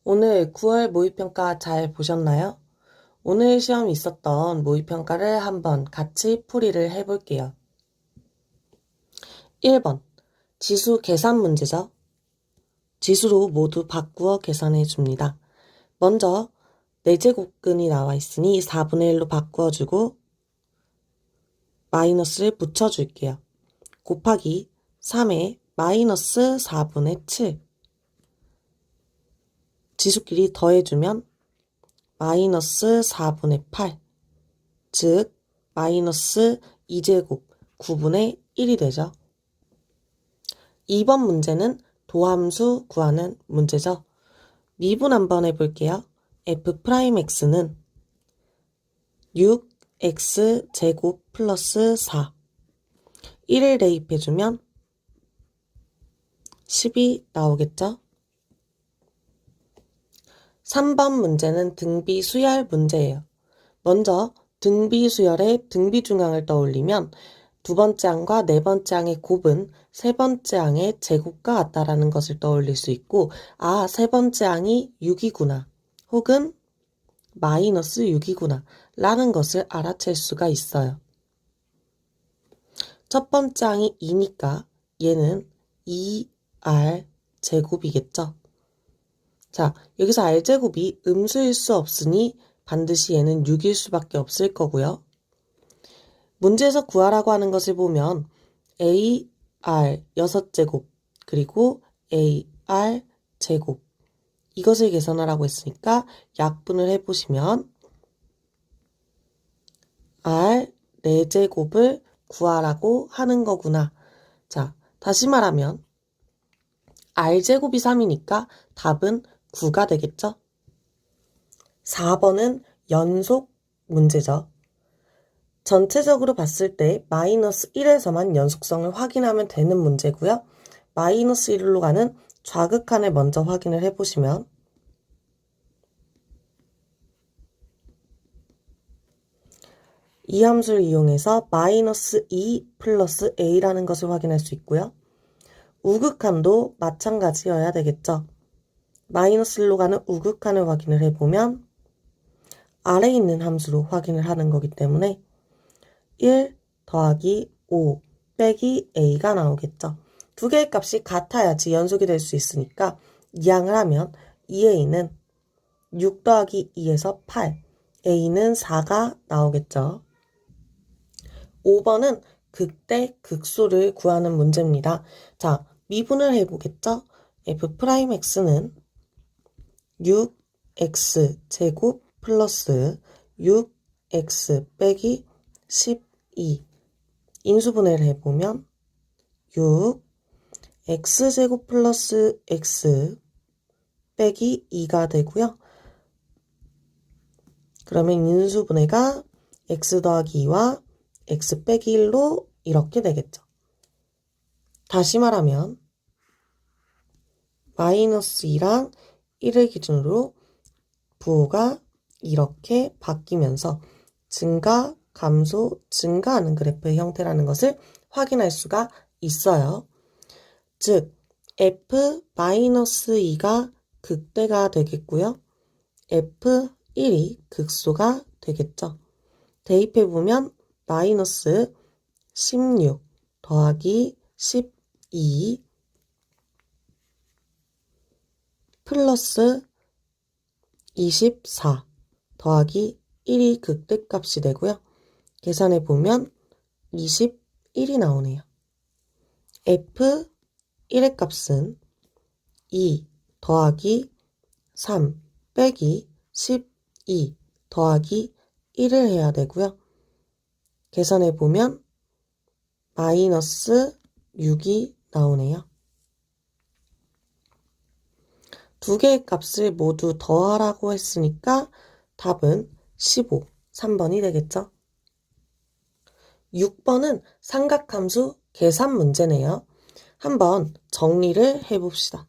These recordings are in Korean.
오늘 9월 모의평가 잘 보셨나요? 오늘 시험에 있었던 모의평가를 한번 같이 풀이를 해볼게요. 1번, 지수 계산 문제죠. 지수로 모두 바꾸어 계산해 줍니다. 먼저 4제곱근이 나와 있으니 4분의 1로 바꾸어주고 마이너스를 붙여줄게요. 곱하기 3에 마이너스 4분의 7. 지수끼리 더해주면 마이너스 4분의 8, 즉 마이너스 2제곱 9분의 1이 되죠. 2번 문제는 도함수 구하는 문제죠. 미분 한번 해볼게요. f'x는 6x제곱 플러스 4 1을 대입해주면 10이 나오겠죠. 3번 문제는 등비 수열 문제예요. 먼저 등비 수열의 등비 중앙을 떠올리면 두 번째 항과 네 번째 항의 곱은 세 번째 항의 제곱과 같다라는 것을 떠올릴 수 있고, 아, 세 번째 항이 6이구나, 혹은 마이너스 6이구나 라는 것을 알아챌 수가 있어요. 첫 번째 항이 2니까 얘는 2r 제곱이겠죠. 자, 여기서 r제곱이 음수일 수 없으니 반드시 얘는 6일 수밖에 없을 거고요. 문제에서 구하라고 하는 것을 보면 AR 6제곱 그리고 AR 제곱 이것을 계산하라고 했으니까 약분을 해보시면 R 4제곱을 구하라고 하는 거구나. 자, 다시 말하면 R제곱이 3이니까 답은 9가 되겠죠? 4번은 연속 문제죠. 전체적으로 봤을 때 마이너스 1에서만 연속성을 확인하면 되는 문제고요. 마이너스 1로 가는 좌극한을 먼저 확인을 해보시면 이 함수를 이용해서 마이너스 2 플러스 a라는 것을 확인할 수 있고요. 우극한도 마찬가지여야 되겠죠. 마이너스 1로 가는 우극한을 확인을 해보면 아래에 있는 함수로 확인을 하는 거기 때문에 1 더하기 5 빼기 a가 나오겠죠. 두 개의 값이 같아야지 연속이 될 수 있으니까 이항을 하면 2a는 6 더하기 2에서 8, a는 4가 나오겠죠. 5번은 극대 극소를 구하는 문제입니다. 자, 미분을 해보겠죠. f'x는 6x 제곱 플러스 6x 빼기 12 인수분해를 해보면 6 x제곱 플러스 x 빼기 2가 되고요. 그러면 인수분해가 x 더하기 2와 x 빼기 1로 이렇게 되겠죠. 다시 말하면 마이너스 2랑 1을 기준으로 부호가 이렇게 바뀌면서 증가, 감소, 증가하는 그래프의 형태라는 것을 확인할 수가 있어요. 즉, f-2가 극대가 되겠고요. f1이 극소가 되겠죠. 대입해보면 마이너스 16 더하기 12 플러스 24 더하기 1이 극대값이 되고요. 계산해보면 21이 나오네요. f1의 값은 2 더하기 3 빼기 12 더하기 1을 해야 되고요. 계산해보면 마이너스 6이 나오네요. 두 개의 값을 모두 더하라고 했으니까 답은 15, 3번이 되겠죠. 6번은 삼각함수 계산 문제네요. 한번 정리를 해봅시다.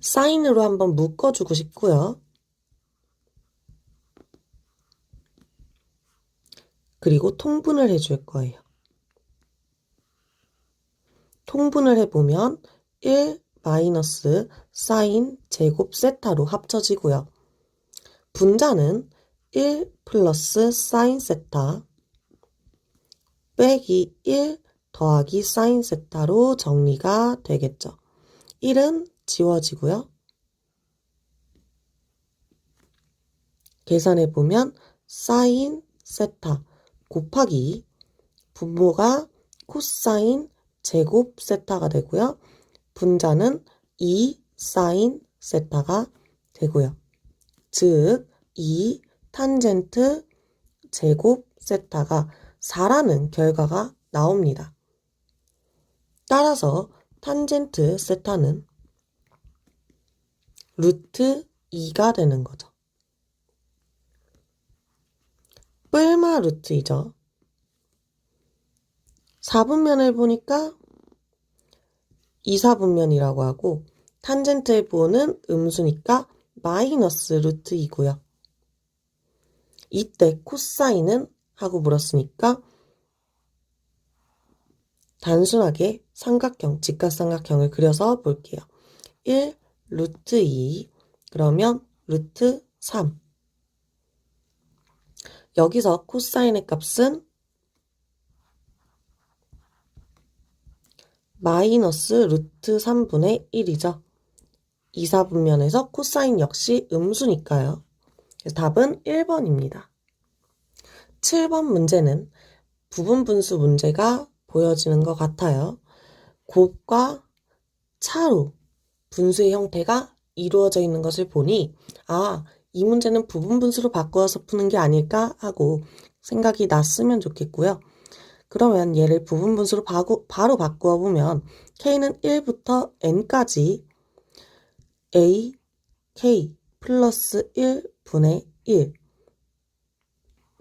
사인으로 한번 묶어주고 싶고요. 그리고 통분을 해줄 거예요. 통분을 해보면 1 마이너스 사인 제곱 세타로 합쳐지고요. 분자는 1 플러스 사인 세타 빼기 1 더하기 사인 세타로 정리가 되겠죠. 1은 지워지고요. 계산해보면 사인 세타 곱하기 분모가 코사인 제곱 세타가 되고요. 분자는 2 사인 세타가 되고요. 즉, 2 탄젠트 제곱 세타가 4라는 결과가 나옵니다. 따라서 탄젠트 세타는 루트 2가 되는 거죠. 뿔마 루트이죠. 4분면을 보니까 2, 4분면이라고 하고 탄젠트의 부호는 음수니까 마이너스 루트 2고요. 이때 코사인은 하고 물었으니까 단순하게 삼각형, 직각삼각형을 그려서 볼게요. 1 루트 2 그러면 루트 3 여기서 코사인의 값은 마이너스 루트 3분의 1이죠. 2, 4분면에서 코사인 역시 음수니까요. 그래서 답은 1번입니다. 7번 문제는 부분분수 문제가 보여지는 것 같아요. 곱과 차로 분수의 형태가 이루어져 있는 것을 보니 이 문제는 부분분수로 바꾸어서 푸는 게 아닐까 하고 생각이 났으면 좋겠고요. 그러면 얘를 부분분수로 바로 바꾸어 보면 k는 1부터 n까지 a, k 플러스 1분의 1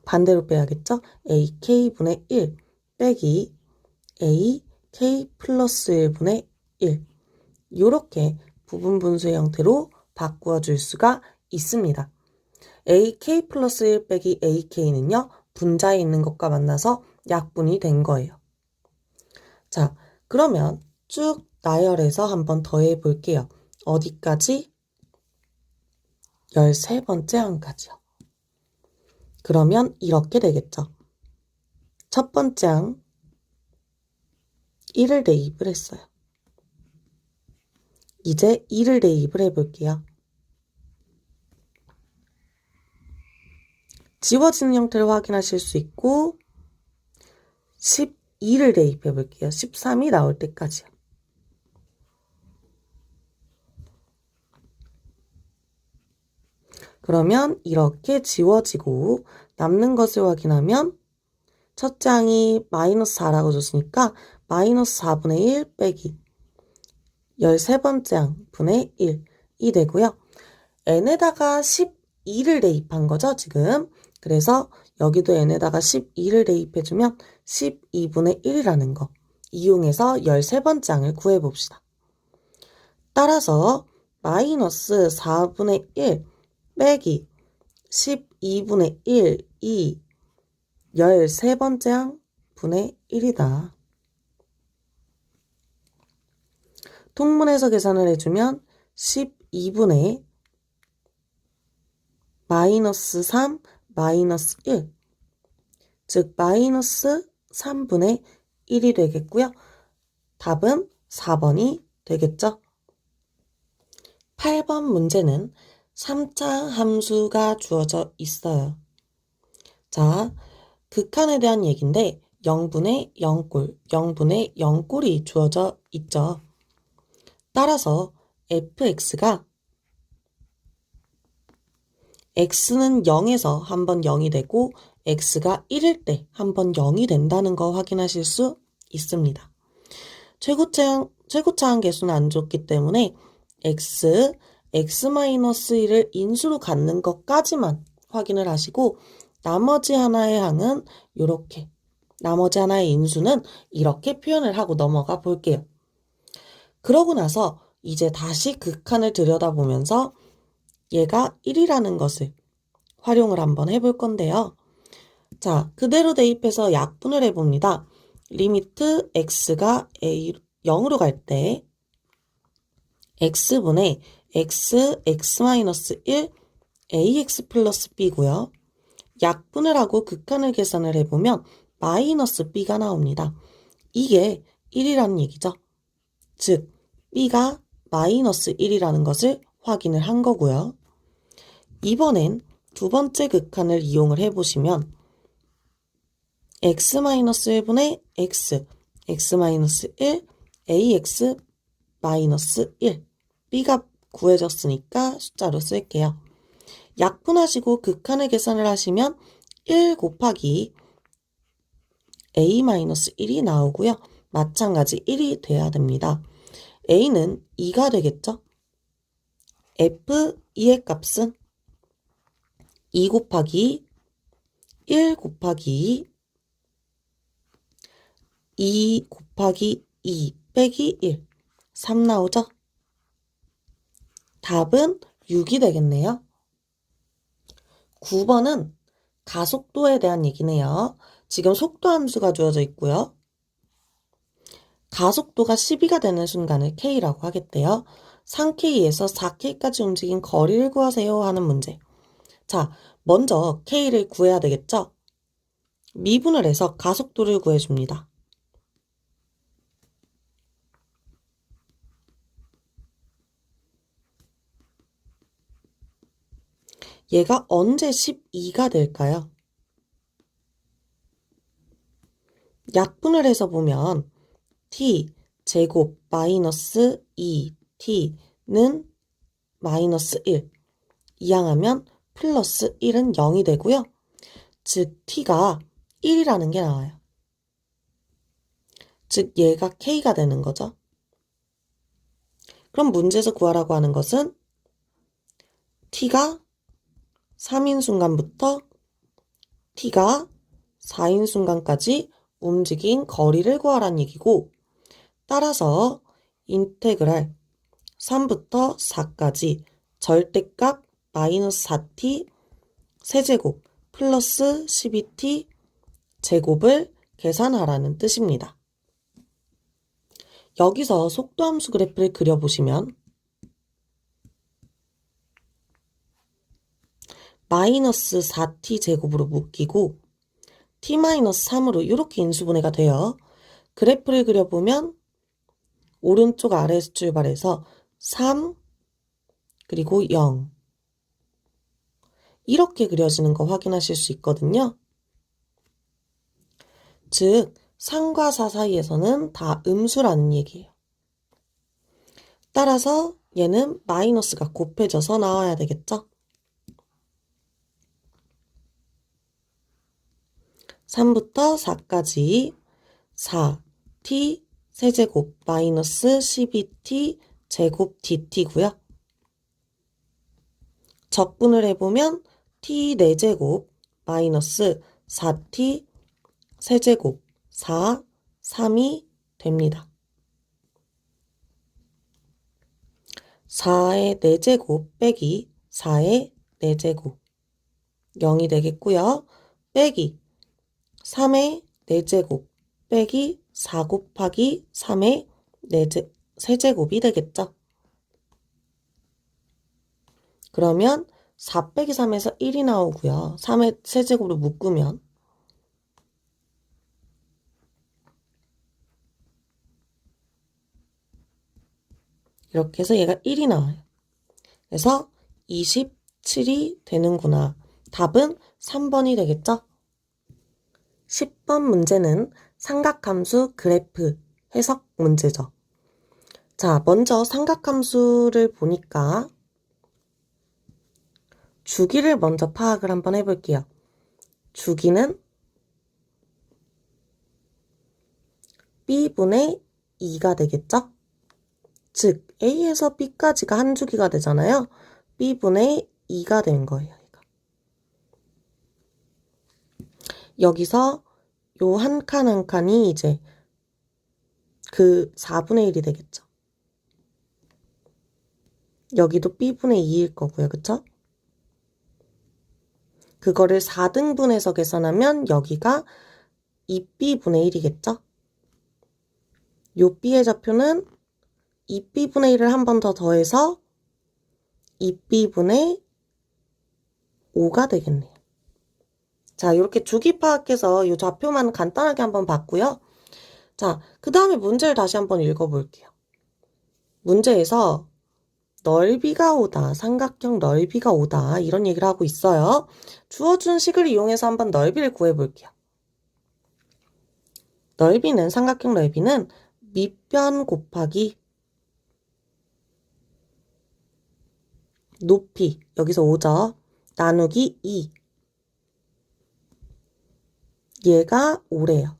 반대로 빼야겠죠? a, k분의 1 빼기 a, k 플러스 1분의 1 이렇게 부분분수의 형태로 바꾸어 줄 수가 있습니다. a, k 플러스 1 빼기 a, k는요. 분자에 있는 것과 만나서 약분이 된 거예요. 자, 그러면 쭉 나열해서 한번 더해 볼게요. 어디까지? 13번째 항까지요. 그러면 이렇게 되겠죠. 첫 번째 항 1을 대입을 했어요. 이제 2를 대입을 해볼게요. 지워지는 형태를 확인하실 수 있고 12를 대입해 볼게요. 13이 나올 때까지요. 그러면 이렇게 지워지고 남는 것을 확인하면 첫째 항이 마이너스 4라고 줬으니까 마이너스 4분의 1 빼기 13번째 항 분의 1이 되고요. n에다가 12를 대입한 거죠, 지금. 그래서 여기도 n에다가 12를 대입해주면 12분의 1이라는 거 이용해서 13번째 항을 구해봅시다. 따라서 마이너스 4분의 1 빼기 12분의 1이 13번째 항 분의 1이다. 통문에서 계산을 해주면 12분의 마이너스 3 마이너스 1 즉 마이너스 3분의 1이 되겠고요. 답은 4번이 되겠죠. 8번 문제는 3차 함수가 주어져 있어요. 자, 극한에 대한 얘기인데 0분의 0꼴, 0분의 0꼴이 주어져 있죠. 따라서 fx가 x는 0에서 한번 0이 되고 x가 1일 때 한번 0이 된다는 거 확인하실 수 있습니다. 최고차항 계수는 안 줬기 때문에 x-1을 인수로 갖는 것까지만 확인을 하시고 나머지 하나의 항은 이렇게 나머지 하나의 인수는 이렇게 표현을 하고 넘어가 볼게요. 그러고 나서 이제 다시 극한을 들여다보면서 얘가 1이라는 것을 활용을 한번 해볼 건데요. 자, 그대로 대입해서 약분을 해봅니다. 리미트 x가 0으로 갈 때 x분의 x, x-1, ax 플러스 b고요. 약분을 하고 극한을 계산을 해보면 마이너스 b가 나옵니다. 이게 1이라는 얘기죠. 즉, b가 마이너스 1이라는 것을 확인을 한 거고요. 이번엔 두 번째 극한을 이용을 해보시면 x-1분의 x, x-1, ax-1, b가 구해졌으니까 숫자로 쓸게요. 약분하시고 극한을 계산을 하시면 1 곱하기 a-1이 나오고요. 마찬가지 1이 돼야 됩니다. a는 2가 되겠죠? f2의 값은 2 곱하기 1 곱하기 2 곱하기 2 빼기 1, 3 나오죠? 답은 6이 되겠네요. 9번은 가속도에 대한 얘기네요. 지금 속도 함수가 주어져 있고요. 가속도가 12가 되는 순간을 K라고 하겠대요. 3K에서 4K까지 움직인 거리를 구하세요 하는 문제. 자, 먼저 K를 구해야 되겠죠? 미분을 해서 가속도를 구해줍니다. 얘가 언제 12가 될까요? 약분을 해서 보면 t 제곱 마이너스 2t는 마이너스 1, 이항하면 플러스 1은 0이 되고요. 즉 t가 1이라는 게 나와요. 즉 얘가 k가 되는 거죠. 그럼 문제에서 구하라고 하는 것은 t가 3인 순간부터 t가 4인 순간까지 움직인 거리를 구하라는 얘기고, 따라서 인테그랄 3부터 4까지 절대값 마이너스 4t 세제곱 플러스 12t 제곱을 계산하라는 뜻입니다. 여기서 속도함수 그래프를 그려보시면 마이너스 4t 제곱으로 묶이고 t-3으로 이렇게 인수분해가 돼요. 그래프를 그려보면 오른쪽 아래에서 출발해서 3 그리고 0 이렇게 그려지는 거 확인하실 수 있거든요. 즉 3과 4 사이에서는 다 음수라는 얘기예요. 따라서 얘는 마이너스가 곱해져서 나와야 되겠죠. 3부터 4까지 4t 세제곱 마이너스 12t 제곱 dt고요. 적분을 해보면 t 4제곱 마이너스 4t 세제곱 4, 3이 됩니다. 4의 4제곱 빼기 4의 4제곱 0이 되겠고요. 빼기 3의 4제곱 빼기 4 곱하기 3의 3제곱이 되겠죠. 그러면 4 빼기 3에서 1이 나오고요. 3의 세제곱으로 묶으면 이렇게 해서 얘가 1이 나와요. 그래서 27이 되는구나. 답은 3번이 되겠죠? 10번 문제는 삼각함수 그래프 해석 문제죠. 자, 먼저 삼각함수를 보니까 주기를 먼저 파악을 한번 해볼게요. 주기는 b분의 2가 되겠죠? 즉 A에서 B까지가 한 주기가 되잖아요. B분의 2가 된 거예요. 여기서 요 한 칸 한 칸이 이제 그 4분의 1이 되겠죠. 여기도 B분의 2일 거고요. 그쵸? 그거를 4등분해서 계산하면 여기가 2B분의 1이겠죠? 요 B의 좌표는 2b분의 1을 한 번 더 더해서 2b분의 5가 되겠네요. 자, 이렇게 주기 파악해서 이 좌표만 간단하게 한번 봤고요. 자, 그 다음에 문제를 다시 한번 읽어볼게요. 문제에서 넓이가 5다, 삼각형 넓이가 5다 이런 얘기를 하고 있어요. 주어준 식을 이용해서 한번 넓이를 구해볼게요. 넓이는, 삼각형 넓이는 밑변 곱하기 높이, 여기서 5죠. 나누기 2. 얘가 5래요.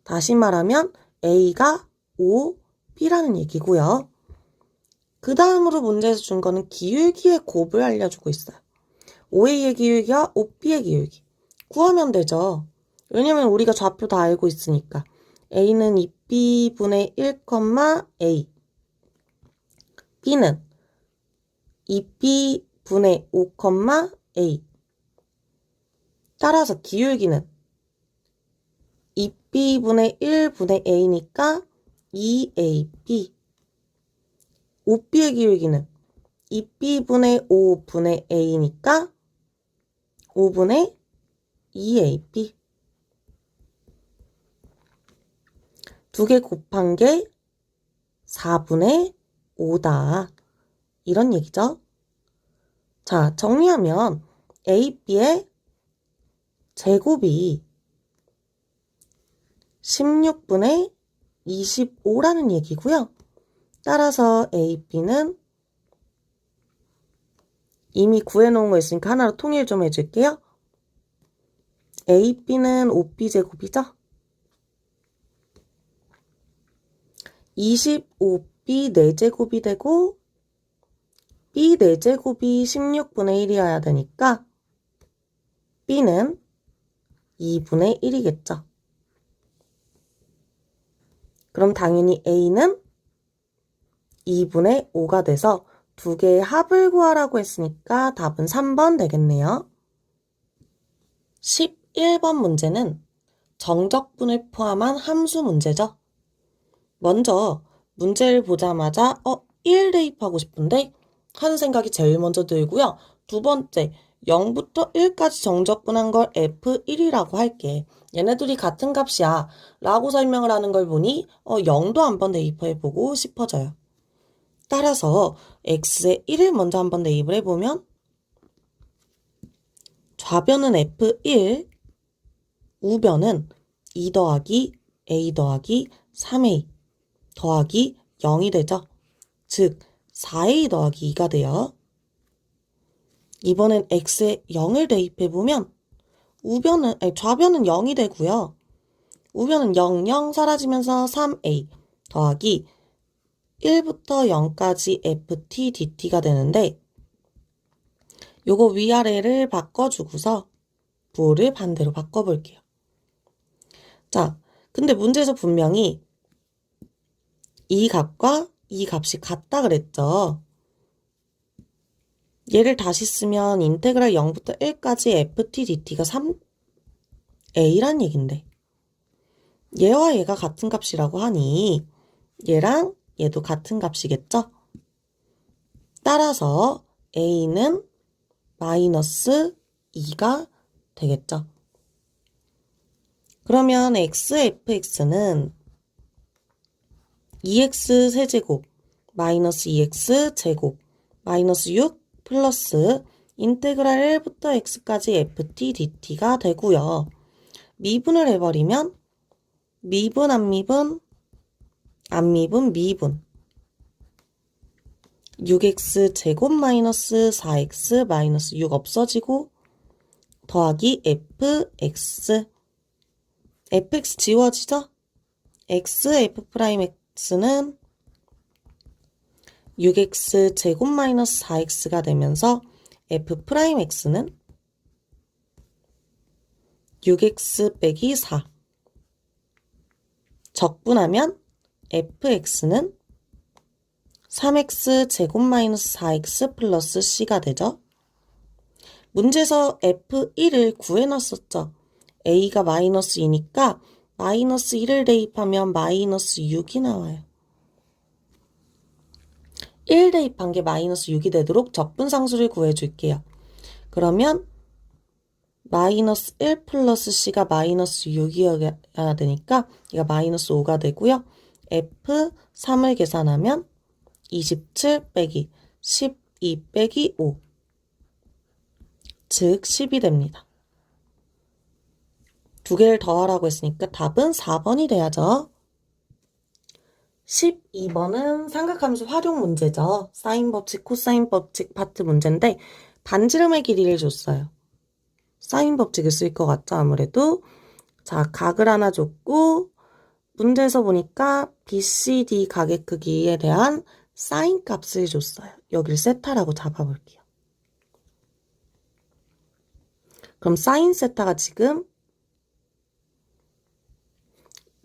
다시 말하면 A가 5, B라는 얘기고요. 그 다음으로 문제에서 준 거는 기울기의 곱을 알려주고 있어요. 5A의 기울기와 5B의 기울기. 구하면 되죠. 왜냐면 우리가 좌표 다 알고 있으니까. A는 2B분의 1, A. B는 2B분의 5, A. 따라서 기울기는 2B분의 1분의 A니까 2AB. 5B의 기울기는 2B분의 5분의 A니까 5분의 2AB. 두 개 곱한 게 4분의 5다. 이런 얘기죠. 자, 정리하면 AB의 제곱이 16분의 25라는 얘기고요. 따라서 AB는 이미 구해놓은 거 있으니까 하나로 통일 좀 해줄게요. AB는 5B제곱이죠? 25B 4제곱이 되고 B 4제곱이 16분의 1이어야 되니까 B는 2분의 1이겠죠. 그럼 당연히 A는 2분의 5가 돼서 두 개의 합을 구하라고 했으니까 답은 3번 되겠네요. 11번 문제는 정적분을 포함한 함수 문제죠. 먼저 문제를 보자마자 1 대입하고 싶은데 하는 생각이 제일 먼저 들고요. 두 번째, 0부터 1까지 정적분한 걸 F1이라고 할게. 얘네들이 같은 값이야 라고 설명을 하는 걸 보니 0도 한번 대입해보고 싶어져요. 따라서 x에 1을 먼저 한번 대입을 해보면 좌변은 F1, 우변은 2 더하기 a 더하기 3a 더하기 0이 되죠. 즉 4a 더하기 2가 돼요. 이번엔 x에 0을 대입해보면 좌변은 0이 되고요. 우변은 0, 0 사라지면서 3a 더하기 1부터 0까지 ft dt가 되는데 요거 위아래를 바꿔주고서 부호를 반대로 바꿔볼게요. 자, 근데 문제에서 분명히 이 값과 이 값이 같다 그랬죠. 얘를 다시 쓰면 인테그랄 0부터 1까지 ft dt가 3a란 얘긴데 얘와 얘가 같은 값이라고 하니 얘랑 얘도 같은 값이겠죠? 따라서 a는 마이너스 2가 되겠죠? 그러면 xfx는 2x 세제곱 마이너스 2x 제곱 마이너스 6 플러스 인테그랄 1부터 x까지 ft dt가 되고요. 미분을 해버리면 미분 안 미분 미분 6x 제곱 마이너스 4x 마이너스 6 없어지고 더하기 fx fx 지워지죠? f'x는 6x 제곱 마이너스 4x가 되면서 f'x는 6x 빼기 4 적분하면 fx는 3x 제곱 마이너스 4x 플러스 c가 되죠. 문제에서 f1을 구해놨었죠. a가 마이너스 2니까 마이너스 1을 대입하면 마이너스 6이 나와요. 1 대입한 게 마이너스 6이 되도록 적분상수를 구해줄게요. 그러면 마이너스 1 플러스 C가 마이너스 6이어야 되니까 이가 마이너스 5가 되고요. F3을 계산하면 27 빼기 12 빼기 5, 즉 10이 됩니다. 두 개를 더하라고 했으니까 답은 4번이 돼야죠. 12번은 삼각함수 활용 문제죠. 사인 법칙, 코사인 법칙 파트 문제인데 반지름의 길이를 줬어요. 사인 법칙을 쓸 것 같죠, 아무래도. 자, 각을 하나 줬고 문제에서 보니까 BCD 각의 크기에 대한 사인 값을 줬어요. 여기를 세타라고 잡아볼게요. 그럼 사인 세타가 지금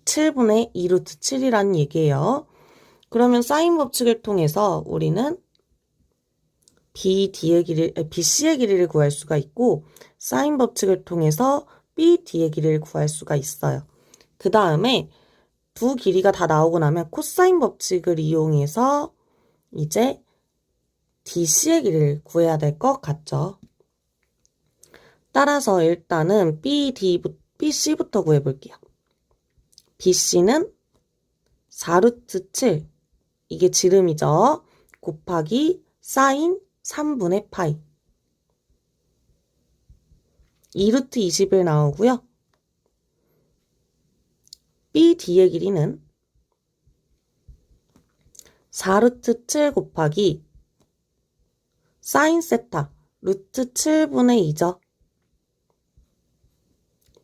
7분의 2루트 7이라는 얘기예요. 그러면 사인 법칙을 통해서 우리는 BC의 길이를 구할 수가 있고 사인 법칙을 통해서 BD의 길이를 구할 수가 있어요. 그 다음에 두 길이가 다 나오고 나면 코사인 법칙을 이용해서 이제 DC의 길이를 구해야 될 것 같죠. 따라서 일단은 BC부터 구해볼게요. BC는 4루트 7, 이게 지름이죠. 곱하기 사인 3분의 파이. 2루트 20을 나오고요. BD의 길이는 4루트 7 곱하기 사인 세타 루트 7분의 2죠.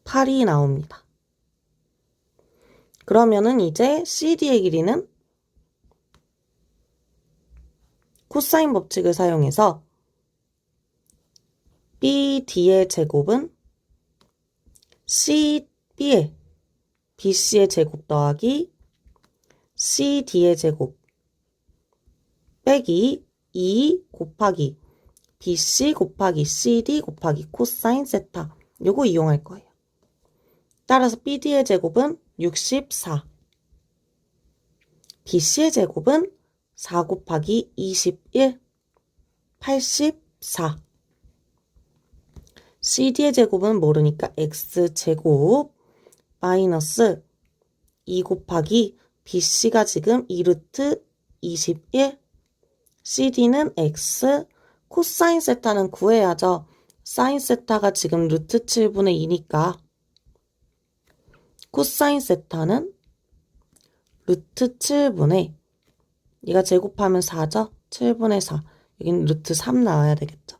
8이 나옵니다. 그러면은 이제 CD의 길이는 코사인 법칙을 사용해서 BD의 제곱은 BC의 제곱 더하기 CD의 제곱 빼기 2 곱하기 BC 곱하기 CD 곱하기 코사인 세타, 요거 이용할 거예요. 따라서 BD의 제곱은 64, BC의 제곱은 4 곱하기 21, 84. CD의 제곱은 모르니까 X제곱 마이너스 2 곱하기 BC가 지금 2루트 21, CD는 X, 코사인 세타는 구해야죠. 사인 세타가 지금 루트 7분의 2니까 코사인 세타는 루트 7분의, 얘가 제곱하면 4죠? 7분의 4. 여기는 루트 3 나와야 되겠죠.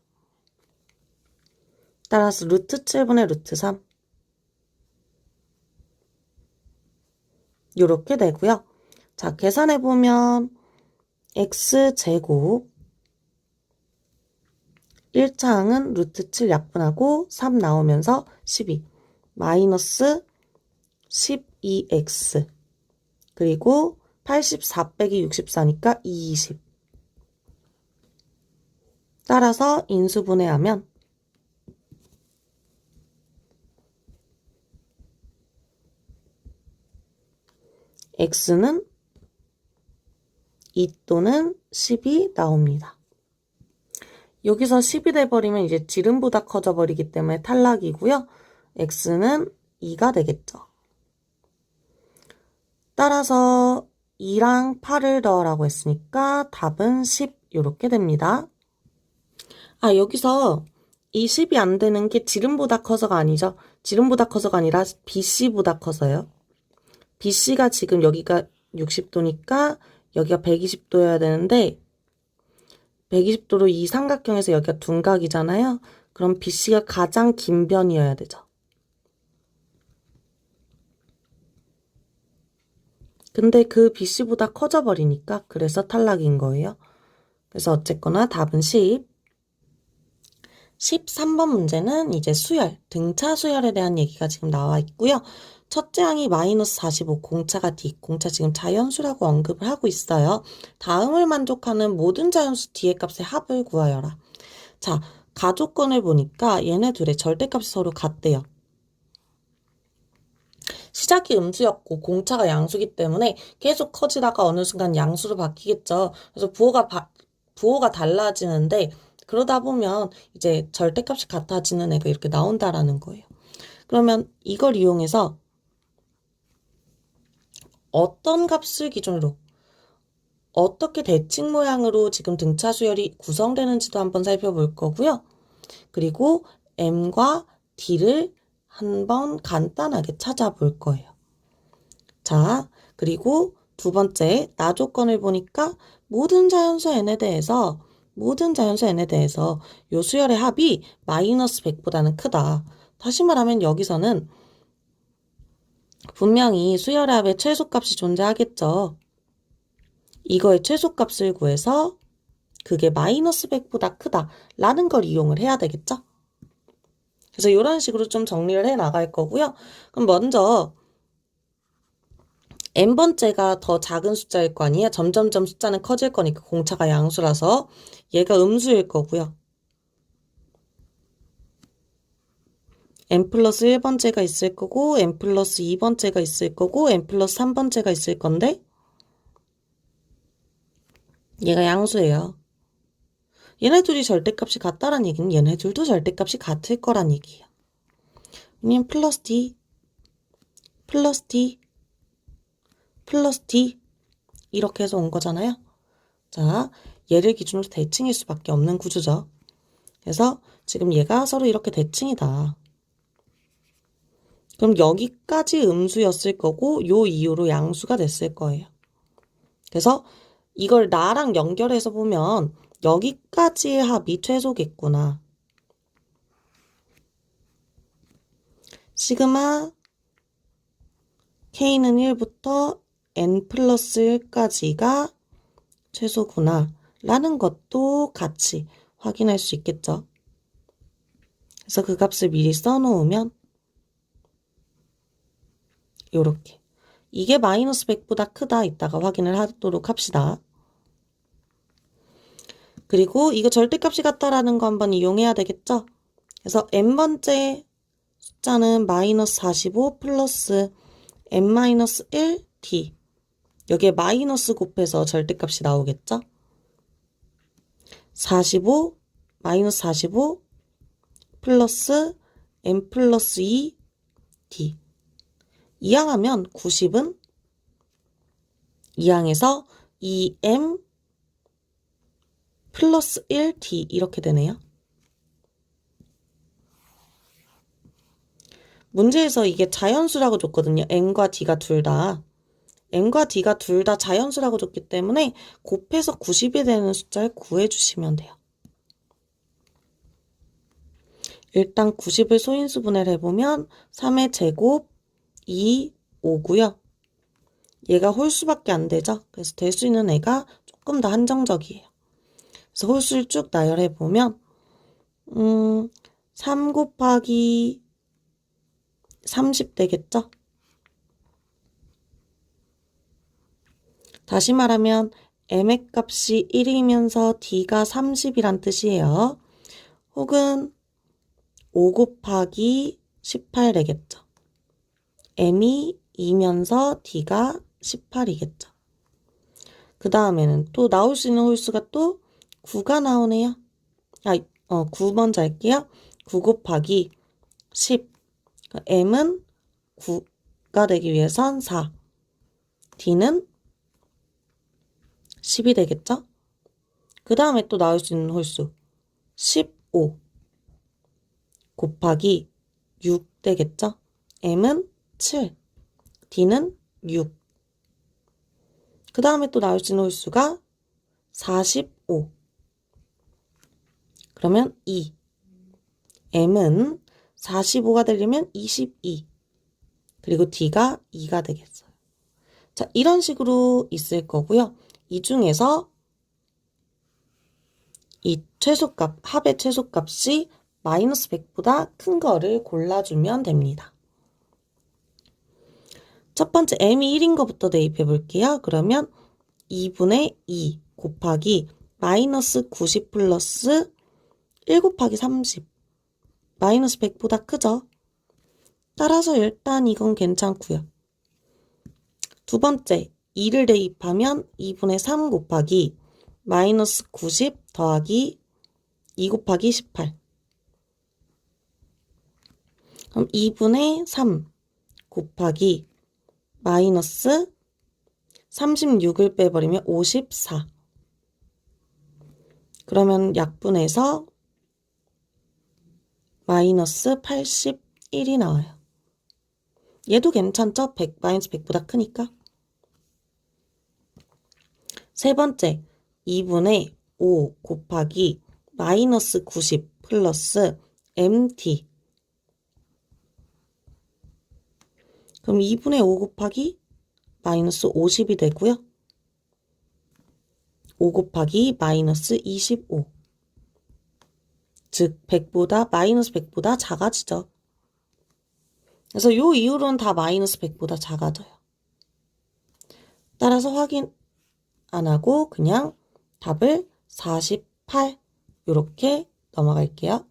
따라서 루트 7분의 루트 3. 요렇게 되고요. 자, 계산해보면 X제곱 1차항은 루트 7 약분하고 3 나오면서 12 마이너스 12X 그리고 84 빼기 64니까 20. 따라서 인수분해하면 X는 2 또는 10이 나옵니다. 여기서 10이 돼버리면 이제 지름보다 커져버리기 때문에 탈락이고요. X는 2가 되겠죠. 따라서 2랑 8을 더하라고 했으니까 답은 10 이렇게 됩니다. 아, 여기서 이 10이 안 되는 게 지름보다 커서가 아니죠. 지름보다 커서가 아니라 BC보다 커서요. BC가 지금 여기가 60도니까 여기가 120도여야 되는데 120도로 이 삼각형에서 여기가 둔각이잖아요. 그럼 BC가 가장 긴 변이어야 되죠. 근데 그 BC보다 커져버리니까 그래서 탈락인 거예요. 그래서 어쨌거나 답은 10. 13번 문제는 이제 수열, 등차 수열에 대한 얘기가 지금 나와 있고요. 첫째 항이 마이너스 45, 공차가 D, 공차 지금 자연수라고 언급을 하고 있어요. 다음을 만족하는 모든 자연수 D의 값의 합을 구하여라. 자, 가조건을 보니까 얘네 둘의 절대값이 서로 같대요. 시작이 음수였고 공차가 양수기 때문에 계속 커지다가 어느 순간 양수로 바뀌겠죠. 그래서 부호가 달라지는데 그러다 보면 이제 절대값이 같아지는 애가 이렇게 나온다라는 거예요. 그러면 이걸 이용해서 어떤 값을 기준으로 어떻게 대칭 모양으로 지금 등차 수열이 구성되는지도 한번 살펴볼 거고요. 그리고 m과 d를 한번 간단하게 찾아볼 거예요. 자, 그리고 두 번째 나 조건을 보니까 모든 자연수 n에 대해서 요 수열의 합이 마이너스 100보다는 크다. 다시 말하면 여기서는 분명히 수열의 합의 최소값이 존재하겠죠. 이거의 최소값을 구해서 그게 마이너스 100보다 크다라는 걸 이용을 해야 되겠죠. 그래서 이런 식으로 좀 정리를 해 나갈 거고요. 그럼 먼저 n번째가 더 작은 숫자일 거 아니에요. 점점점 숫자는 커질 거니까 공차가 양수라서 얘가 음수일 거고요. n 플러스 1번째가 있을 거고 n 플러스 2번째가 있을 거고 n 플러스 3번째가 있을 건데 얘가 양수예요. 얘네 둘이 절대값이 같다란 얘기는 얘네 둘도 절대값이 같을 거란 얘기예요. 왜냐면 플러스 d, 플러스 d, 플러스 d 이렇게 해서 온 거잖아요. 자, 얘를 기준으로 대칭일 수밖에 없는 구조죠. 그래서 지금 얘가 서로 이렇게 대칭이다. 그럼 여기까지 음수였을 거고 요 이후로 양수가 됐을 거예요. 그래서 이걸 나랑 연결해서 보면 여기까지의 합이 최소겠구나. 시그마 k는 1부터 n 플러스 1까지가 최소구나 라는 것도 같이 확인할 수 있겠죠. 그래서 그 값을 미리 써놓으면 요렇게 이게 마이너스 100보다 크다 이따가 확인을 하도록 합시다. 그리고 이거 절대값이 같다라는 거 한번 이용해야 되겠죠. 그래서 n번째 숫자는 마이너스 45 플러스 n-1 d 여기에 마이너스 곱해서 절대값이 나오겠죠. 45 마이너스 45 플러스 n 플러스 2 d 이항하면 90은 이항에서 2m 플러스 1d 이렇게 되네요. 문제에서 이게 자연수라고 줬거든요. m과 d가 둘 다. m과 d가 둘 다 자연수라고 줬기 때문에 곱해서 90이 되는 숫자를 구해주시면 돼요. 일단 90을 소인수분해를 해보면 3의 제곱 2, 5고요. 얘가 홀수밖에 안 되죠. 그래서 될 수 있는 애가 조금 더 한정적이에요. 그래서 홀수를 쭉 나열해보면 3 곱하기 30 되겠죠? 다시 말하면 m의 값이 1이면서 d가 30이란 뜻이에요. 혹은 5 곱하기 18 되겠죠. m이 2면서 d가 18이겠죠. 그 다음에는 또 나올 수 있는 홀수가 또 9가 나오네요. 9 먼저 할게요. 9 곱하기 10. m은 9가 되기 위해선 4. d는 10이 되겠죠? 그 다음에 또 나올 수 있는 홀수 15 곱하기 6 되겠죠? m은 7, d는 6. 그 다음에 또 나올 수 있는 홀수가 45. 그러면 2. m은 45가 되려면 22. 그리고 d가 2가 되겠어요. 자, 이런 식으로 있을 거고요. 이 중에서 이 최소값, 합의 최소값이 마이너스 100보다 큰 거를 골라주면 됩니다. 첫 번째 m이 1인 거부터 대입해 볼게요. 그러면 2분의 2 곱하기 마이너스 90 플러스 1 곱하기 30. 마이너스 100보다 크죠? 따라서 일단 이건 괜찮고요. 두 번째, 2를 대입하면 2분의 3 곱하기 마이너스 90 더하기 2 곱하기 18. 그럼 2분의 3 곱하기 마이너스 36을 빼버리면 54. 그러면 약분해서 마이너스 81이 나와요. 얘도 괜찮죠? 100, 마이너스 100보다 크니까. 세 번째, 2분의 5 곱하기 마이너스 90 플러스 mt. 그럼 2분의 5 곱하기 마이너스 50이 되고요. 5 곱하기 마이너스 25. 즉 100보다 마이너스 100보다 작아지죠. 그래서 요 이후로는 다 마이너스 100보다 작아져요. 따라서 확인 안 하고 그냥 답을 48 이렇게 넘어갈게요.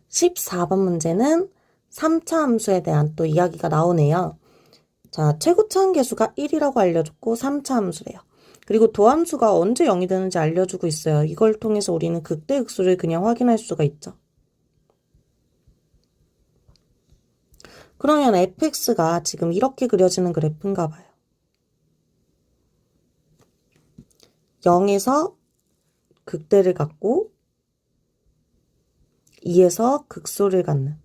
14번 문제는 3차 함수에 대한 또 이야기가 나오네요. 자, 최고차 함계수가 1이라고 알려줬고 3차 함수래요. 그리고 도함수가 언제 0이 되는지 알려주고 있어요. 이걸 통해서 우리는 극대극수를 그냥 확인할 수가 있죠. 그러면 fx가 지금 이렇게 그려지는 그래프인가 봐요. 0에서 극대를 갖고 2에서 극소를 갖는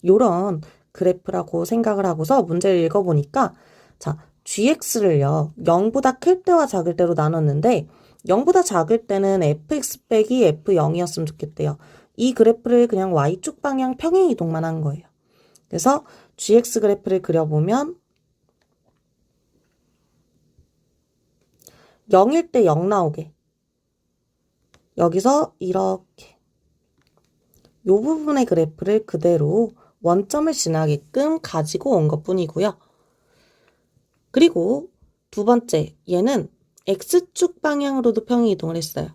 요런 그래프라고 생각을 하고서 문제를 읽어보니까 자, gx를요 0보다 클 때와 작을 때로 나눴는데 0보다 작을 때는 fx 빼기 f0이었으면 좋겠대요. 이 그래프를 그냥 y축 방향 평행 이동만 한 거예요. 그래서 gx 그래프를 그려보면 0일 때 0 나오게 여기서 이렇게 요 부분의 그래프를 그대로 원점을 지나게끔 가지고 온 것뿐이고요. 그리고 두 번째, 얘는 x축 방향으로도 평행 이동을 했어요.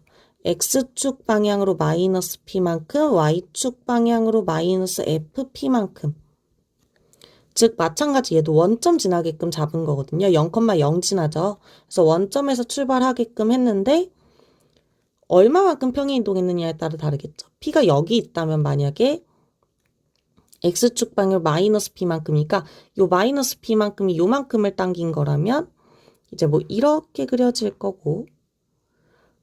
x축 방향으로 마이너스 p만큼, y축 방향으로 마이너스 fp만큼. 즉 마찬가지 얘도 원점 지나게끔 잡은 거거든요. 0,0 지나죠. 그래서 원점에서 출발하게끔 했는데 얼마만큼 평행 이동했느냐에 따라 다르겠죠. p가 여기 있다면 만약에 x축 방향 마이너스 p만큼이니까 요 마이너스 p만큼이 요만큼을 당긴 거라면 이제 뭐 이렇게 그려질 거고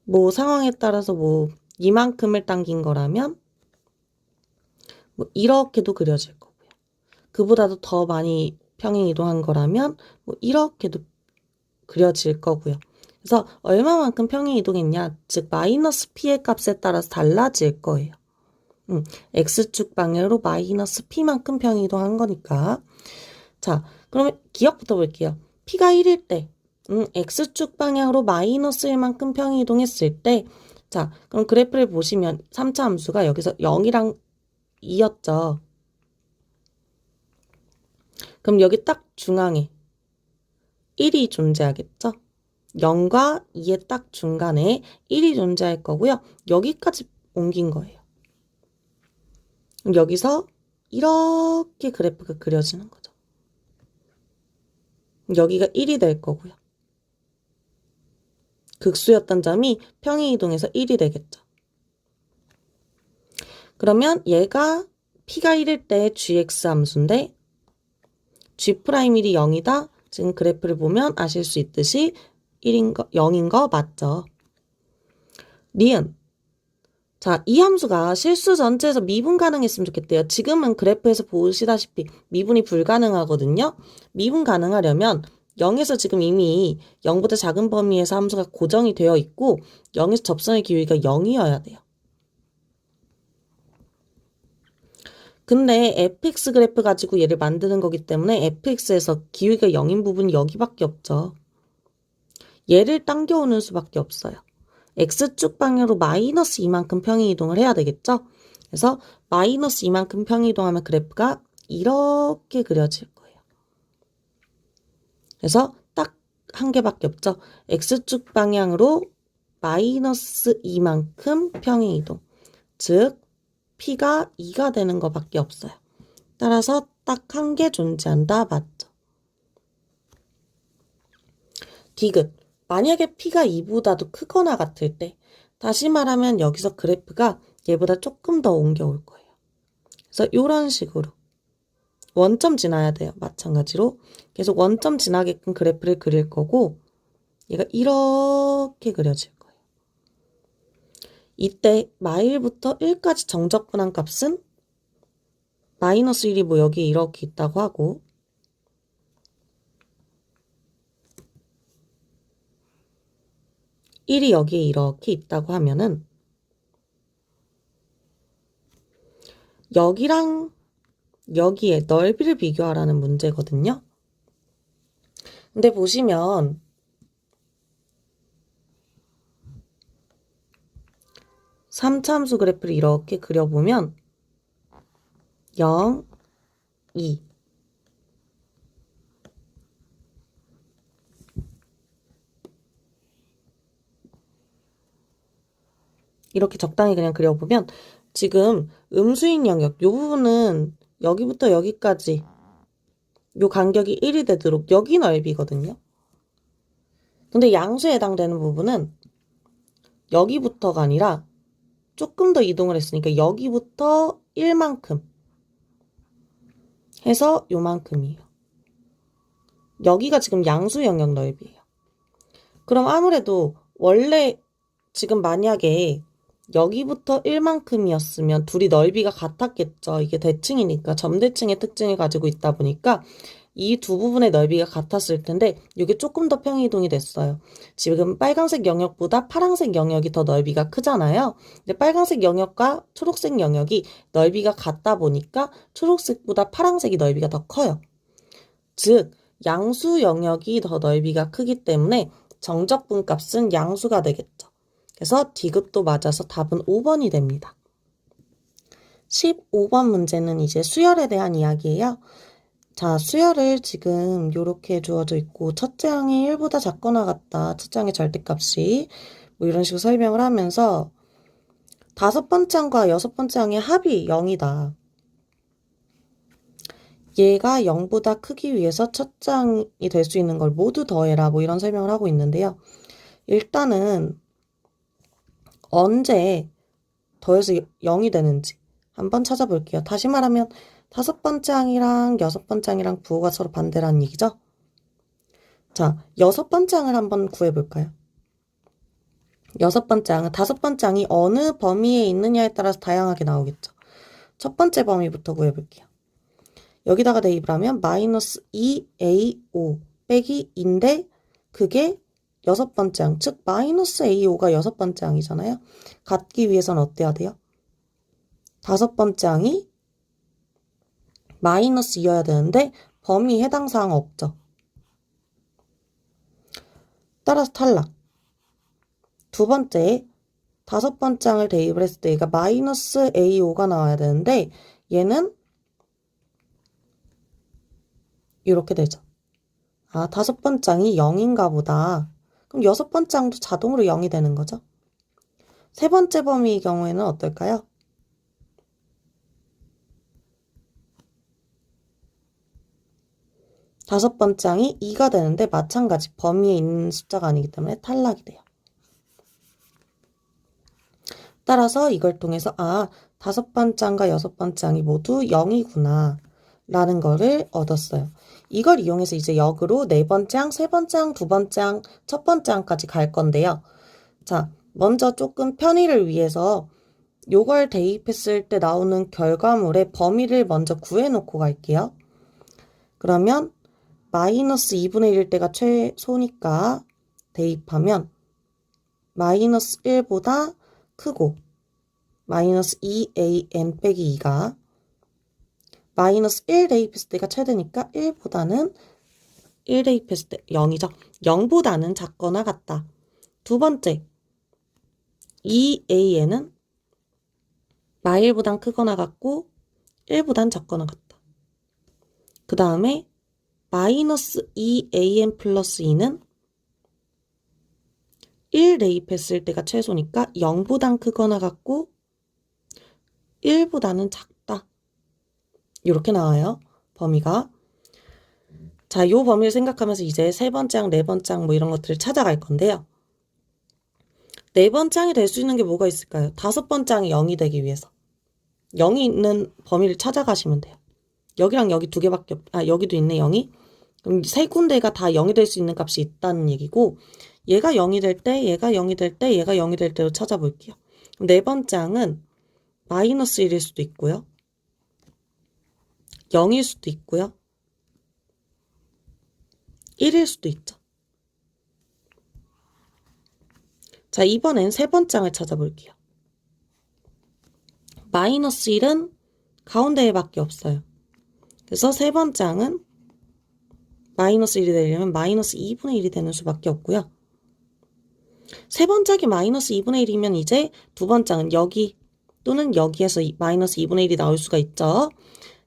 뭐 상황에 따라서 뭐 이만큼을 당긴 거라면 뭐 이렇게도 그려질 거고요. 그보다도 더 많이 평행 이동한 거라면 뭐 이렇게도 그려질 거고요. 그래서 얼마만큼 평행 이동했냐, 즉 마이너스 p의 값에 따라서 달라질 거예요. x축 방향으로 마이너스 p만큼 평행 이동한 거니까. 자, 그러면 기억부터 볼게요. p가 1일 때 x축 방향으로 마이너스 1만큼 평행 이동했을 때 자, 그럼 그래프를 보시면 3차 함수가 여기서 0이랑 2였죠. 그럼 여기 딱 중앙에 1이 존재하겠죠? 0과 2의 딱 중간에 1이 존재할 거고요. 여기까지 옮긴 거예요. 그럼 여기서 이렇게 그래프가 그려지는 거죠. 여기가 1이 될 거고요. 극수였던 점이 평행 이동해서 1이 되겠죠. 그러면 얘가 p가 1일 때 gx 함수인데 g'1이 0이다. 지금 그래프를 보면 아실 수 있듯이 0인 거 맞죠? 니은. 자, 이 함수가 실수 전체에서 미분 가능했으면 좋겠대요. 지금은 그래프에서 보시다시피 미분이 불가능하거든요. 미분 가능하려면 0에서 지금 이미 0보다 작은 범위에서 함수가 고정이 되어 있고 0에서 접선의 기울기가 0이어야 돼요. 근데 fx 그래프 가지고 얘를 만드는 거기 때문에 fx에서 기울기가 0인 부분이 여기밖에 없죠. 얘를 당겨오는 수밖에 없어요. x축 방향으로 마이너스 2만큼 평행 이동을 해야 되겠죠? 그래서 마이너스 2만큼 평행 이동하면 그래프가 이렇게 그려질 거예요. 그래서 딱 한 개밖에 없죠. x축 방향으로 마이너스 2만큼 평행 이동. 즉 P가 2가 되는 것밖에 없어요. 따라서 딱 한 개 존재한다. 맞죠? 디귿. 만약에 P가 2보다도 크거나 같을 때, 다시 말하면 여기서 그래프가 얘보다 조금 더 옮겨올 거예요. 그래서 이런 식으로 원점 지나야 돼요. 마찬가지로 계속 원점 지나게끔 그래프를 그릴 거고, 얘가 이렇게 그려질 거예요. 이때 마일부터 1까지 정적분한 값은 마이너스 1이 뭐 여기 이렇게 있다고 하고, 1이 여기에 이렇게 있다고 하면은 여기랑 여기에 넓이를 비교하라는 문제거든요. 근데 보시면 3차함수 그래프를 이렇게 그려보면 0, 2 이렇게 적당히 그냥 그려보면 지금 음수인 영역 요 부분은 여기부터 여기까지 요 간격이 1이 되도록 여기 넓이거든요. 근데 양수에 해당되는 부분은 여기부터가 아니라 조금 더 이동을 했으니까 여기부터 1만큼 해서 요만큼이에요. 여기가 지금 양수 영역 넓이에요. 그럼 아무래도 원래 지금 만약에 여기부터 1만큼이었으면 둘이 넓이가 같았겠죠. 이게 대칭이니까 점대칭의 특징을 가지고 있다 보니까 이 두 부분의 넓이가 같았을 텐데 이게 조금 더 평이동이 됐어요. 지금 빨간색 영역보다 파란색 영역이 더 넓이가 크잖아요. 근데 빨간색 영역과 초록색 영역이 넓이가 같다 보니까 초록색보다 파란색이 넓이가 더 커요. 즉 양수 영역이 더 넓이가 크기 때문에 정적분 값은 양수가 되겠죠. 그래서 디귿도 맞아서 답은 5번이 됩니다. 15번 문제는 이제 수열에 대한 이야기예요. 자, 수열을 지금 이렇게 주어져 있고 첫째 항이 1보다 작거나 같다. 첫째 항의 절대값이 뭐 이런 식으로 설명을 하면서 다섯 번째 항과 여섯 번째 항의 합이 0이다. 얘가 0보다 크기 위해서 첫째 항이 될 수 있는 걸 모두 더해라. 뭐 이런 설명을 하고 있는데요. 일단은 언제 더해서 0이 되는지 한번 찾아볼게요. 다시 말하면 다섯 번째 항이랑 여섯 번째 항이랑 부호가 서로 반대라는 얘기죠. 자, 여섯 번째 항을 한번 구해볼까요? 여섯 번째 항은 다섯 번째 항이 어느 범위에 있느냐에 따라서 다양하게 나오겠죠. 첫 번째 범위부터 구해볼게요. 여기다가 대입을 하면 마이너스 2a5 빼기 2인데 그게 여섯 번째 항, 즉 마이너스 a5가 여섯 번째 항이잖아요. 같기 위해서는 어때야 돼요? 다섯 번째 항이 마이너스 2여야 되는데 범위 해당 사항 없죠. 따라서 탈락. 두 번째, 다섯 번째 항을 대입을 했을 때 얘가 마이너스 a5가 나와야 되는데 얘는 이렇게 되죠. 아, 다섯 번째 항이 0인가 보다. 그럼 여섯 번째 항도 자동으로 0이 되는 거죠. 세 번째 범위의 경우에는 어떨까요? 다섯 번째 항이 2가 되는데 마찬가지 범위에 있는 숫자가 아니기 때문에 탈락이 돼요. 따라서 이걸 통해서 다섯 번째 항과 여섯 번째 항이 모두 0이구나 라는 거를 얻었어요. 이걸 이용해서 이제 역으로 네 번째 항, 세 번째 항, 두 번째 항, 첫 번째 항까지 갈 건데요. 자, 먼저 조금 편의를 위해서 요걸 대입했을 때 나오는 결과물의 범위를 먼저 구해놓고 갈게요. 그러면 마이너스 2분의 1일 때가 최소니까 대입하면 마이너스 1보다 크고 마이너스 2an 빼기 2가 마이너스 1 대입했을 때가 최대니까 1보다는 1 대입했을 때 0이죠. 0보다는 작거나 같다. 두 번째 2an은 마일보단 크거나 같고 1보단 작거나 같다. 그 다음에 마이너스 2an 플러스 2는 1 대입했을 때가 최소니까 0보단 크거나 같고 1보다는 작다. 이렇게 나와요. 범위가. 자, 요 범위를 생각하면서 이제 세 번째 항, 네 번째 항 뭐 이런 것들을 찾아갈 건데요. 네 번째 항이 될 수 있는 게 뭐가 있을까요? 다섯 번째 항이 0이 되기 위해서 0이 있는 범위를 찾아가시면 돼요. 여기랑 여기 두 개밖에 여기도 있네, 0이. 그럼 세 군데가 다 0이 될 수 있는 값이 있다는 얘기고, 얘가 0이 될 때, 얘가 0이 될 때, 얘가 0이 될 때로 찾아볼게요. 그럼 네 번째 항은 마이너스 1일 수도 있고요. 0일 수도 있고요. 1일 수도 있죠. 자, 이번엔 세 번째 항을 찾아볼게요. 마이너스 1은 가운데에 밖에 없어요. 그래서 세 번째 항은 마이너스 1이 되려면 마이너스 2분의 1이 되는 수밖에 없고요. 세 번째 항이 마이너스 2분의 1이면 이제 두 번째 항은 여기 또는 여기에서 마이너스 2분의 1이 나올 수가 있죠.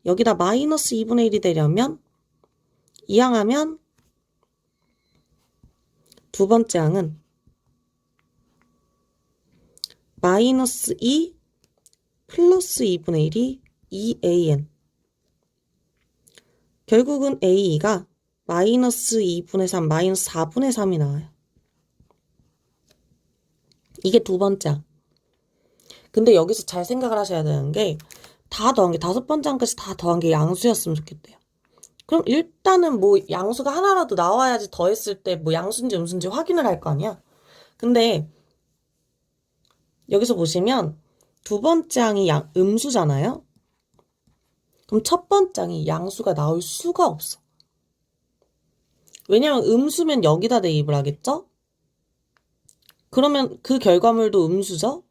여기다 마이너스 2분의 1이 되려면 이항하면 두 번째 항은 마이너스 2 플러스 2분의 1이 2an. 결국은 a가 마이너스 2분의 3, 마이너스 4분의 3이 나와요. 이게 두 번째 항. 근데 여기서 잘 생각을 하셔야 되는 게 다 더한 게 다섯 번째 항까지 다 더한 게 양수였으면 좋겠대요. 그럼 일단은 뭐 양수가 하나라도 나와야지 더했을 때 뭐 양수인지 음수인지 확인을 할 거 아니야. 근데 여기서 보시면 두 번째 항이 음수잖아요. 그럼 첫 번째 항이 양수가 나올 수가 없어. 왜냐면 음수면 여기다 대입을 하겠죠? 그러면 그 결과물도 음수죠?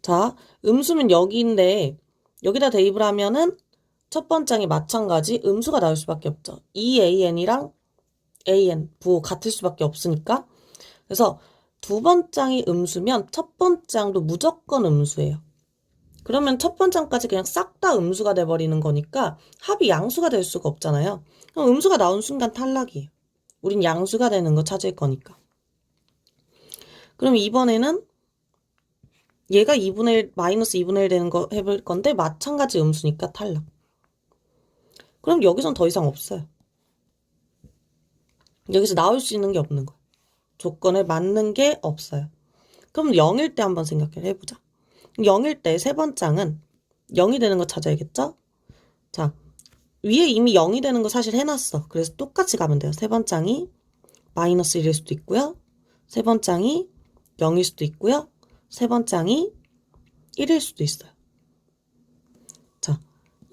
자, 음수면 여기인데 여기다 대입을 하면은 첫 번째 항이 마찬가지 음수가 나올 수밖에 없죠. 2an이랑 an, 부호 같을 수밖에 없으니까. 그래서 두 번째 항이 음수면 첫 번째 항도 무조건 음수예요. 그러면 첫 번째 항까지 그냥 싹 다 음수가 돼버리는 거니까 합이 양수가 될 수가 없잖아요. 그럼 음수가 나온 순간 탈락이에요. 우린 양수가 되는 거 찾을 거니까. 그럼 이번에는 얘가 2분의 1, 마이너스 2분의 1 되는 거 해볼 건데 마찬가지 음수니까 탈락. 그럼 여기선 더 이상 없어요. 여기서 나올 수 있는 게 없는 거예요. 조건에 맞는 게 없어요. 그럼 0일 때 한번 생각을 해보자. 0일 때 세 번째 항은 0이 되는 거 찾아야겠죠? 자, 위에 이미 0이 되는 거 사실 해놨어. 그래서 똑같이 가면 돼요. 세 번째 항이 마이너스 1일 수도 있고요. 세 번째 항이 0일 수도 있고요. 세 번째 항이 1일 수도 있어요. 자,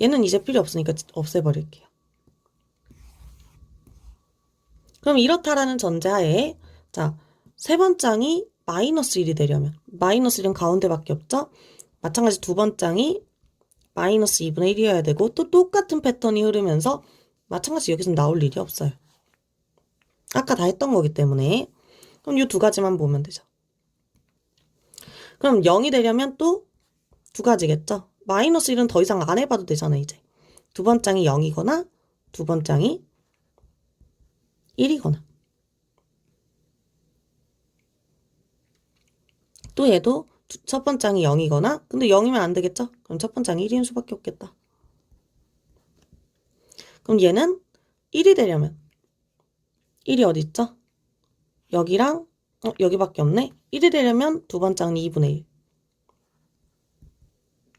얘는 이제 필요 없으니까 없애버릴게요. 그럼 이렇다라는 전제하에 자, 세 번째 항이 마이너스 1이 되려면 마이너스 1은 가운데밖에 없죠? 마찬가지 두 번째 항이 마이너스 2분의 1이어야 되고 또 똑같은 패턴이 흐르면서 마찬가지 여기서 나올 일이 없어요. 아까 다 했던 거기 때문에 그럼 이 두 가지만 보면 되죠. 그럼 0이 되려면 또 두 가지겠죠? 마이너스 1은 더 이상 안 해봐도 되잖아요, 이제. 두 번째 항이 0이거나 두 번째 항이 1이거나. 또 얘도 첫 번째 항이 0이거나 근데 0이면 안 되겠죠? 그럼 첫 번째 항이 1인 수밖에 없겠다. 그럼 얘는 1이 되려면 1이 어디 있죠? 여기랑 여기밖에 없네. 1이 되려면 두 번째 항은 2분의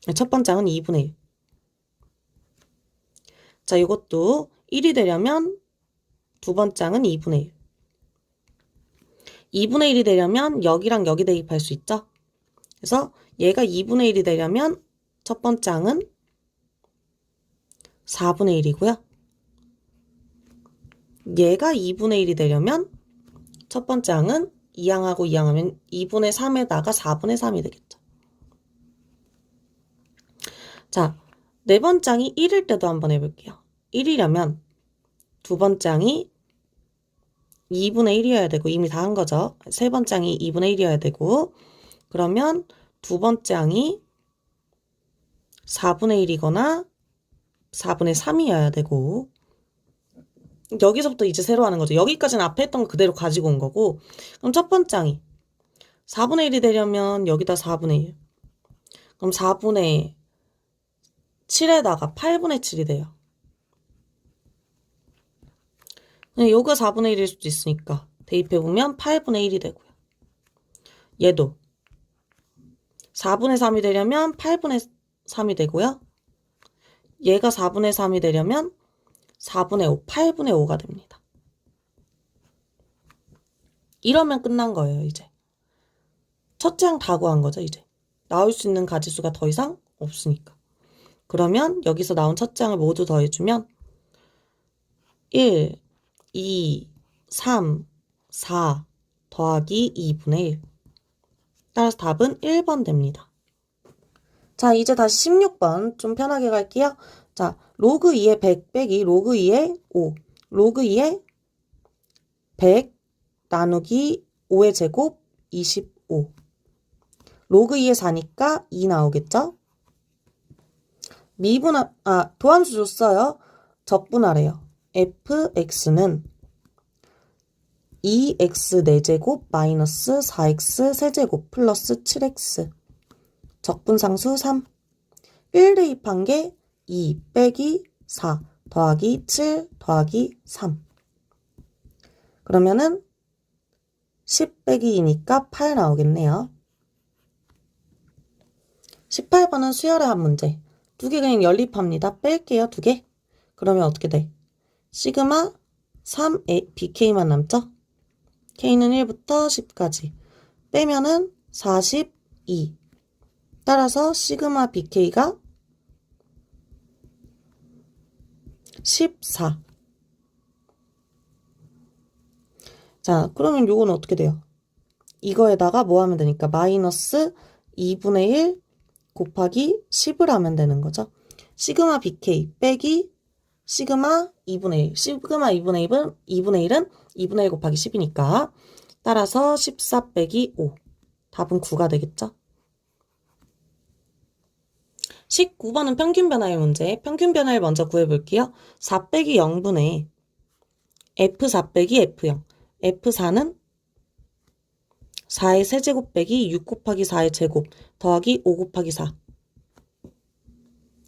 1. 첫 번째 항은 2분의 1. 자, 이것도 1이 되려면 두 번째 항은 2분의 1. 2분의 1이 되려면 여기랑 여기 대입할 수 있죠? 그래서 얘가 2분의 1이 되려면 첫 번째 항은 4분의 1이고요. 얘가 2분의 1이 되려면 첫 번째 항은 2항하고 2항하면 2분의 3에다가 4분의 3이 되겠죠. 자, 네 번째 항이 1일 때도 한번 해볼게요. 1이려면 두 번째 항이 2분의 1이어야 되고 이미 다 한 거죠. 세 번째 항이 2분의 1이어야 되고 그러면 두 번째 항이 4분의 1이거나 4분의 3이어야 되고 여기서부터 이제 새로 하는 거죠. 여기까지는 앞에 했던 거 그대로 가지고 온 거고 그럼 첫 번째 항이 4분의 1이 되려면 여기다 4분의 1 그럼 4분의 7에다가 8분의 7이 돼요. 요거 4분의 1일 수도 있으니까 대입해보면 8분의 1이 되고요. 얘도 4분의 3이 되려면 8분의 3이 되고요. 얘가 4분의 3이 되려면 4분의 5, 8분의 5가 됩니다. 이러면 끝난 거예요, 이제. 첫째 항 다 구한 거죠, 이제. 나올 수 있는 가지수가 더 이상 없으니까. 그러면 여기서 나온 첫째 항을 모두 더해주면 1, 2, 3, 4 더하기 2분의 1. 따라서 답은 1번 됩니다. 자, 이제 다시 16번 좀 편하게 갈게요. 자, 로그 2의 100 빼기 로그 2의 5. 로그 2의 100 나누기 5의 제곱 25. 로그 2의 4니까 2 나오겠죠? 도함수 줬어요. 적분하래요. fx는 2x 4제곱 마이너스 4x 세제곱 플러스 7x 적분상수 3. 1 대입한 게 2 빼기 4 더하기 7 더하기 3. 그러면은 10 빼기 2니까 8 나오겠네요. 18번은 수열의 한 문제. 두 개 그냥 연립합니다. 뺄게요, 두 개. 그러면 어떻게 돼? 시그마 3a bk만 남죠? k는 1부터 10까지. 빼면은 42. 따라서 시그마 bk가 14. 자, 그러면 요건 어떻게 돼요? 이거에다가 뭐 하면 되니까 마이너스 2분의 1 곱하기 10을 하면 되는 거죠. 시그마 bk 빼기 시그마 2분의 1. 시그마 2분의 1은 2분의 1 곱하기 10이니까 따라서 14 빼기 5. 답은 9가 되겠죠. 19번은 평균 변화의 문제. 평균 변화를 먼저 구해볼게요. 4 빼기 0분의 F4 빼기 F0. F4는 4의 세제곱 빼기 6 곱하기 4의 제곱 더하기 5 곱하기 4.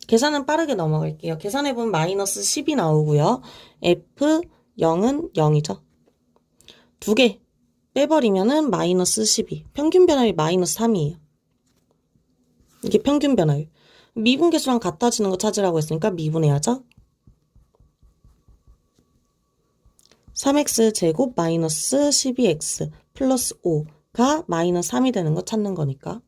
계산은 빠르게 넘어갈게요. 계산해보면 마이너스 10이 나오고요. F0은 0이죠. 두 개 빼버리면은 마이너스 12. 평균 변화율이 마이너스 3이에요. 이게 평균 변화율. 미분계수랑 같아지는 거 찾으라고 했으니까 미분해야죠. 3x 제곱 마이너스 12x 플러스 5가 마이너스 3이 되는 거 찾는 거니까.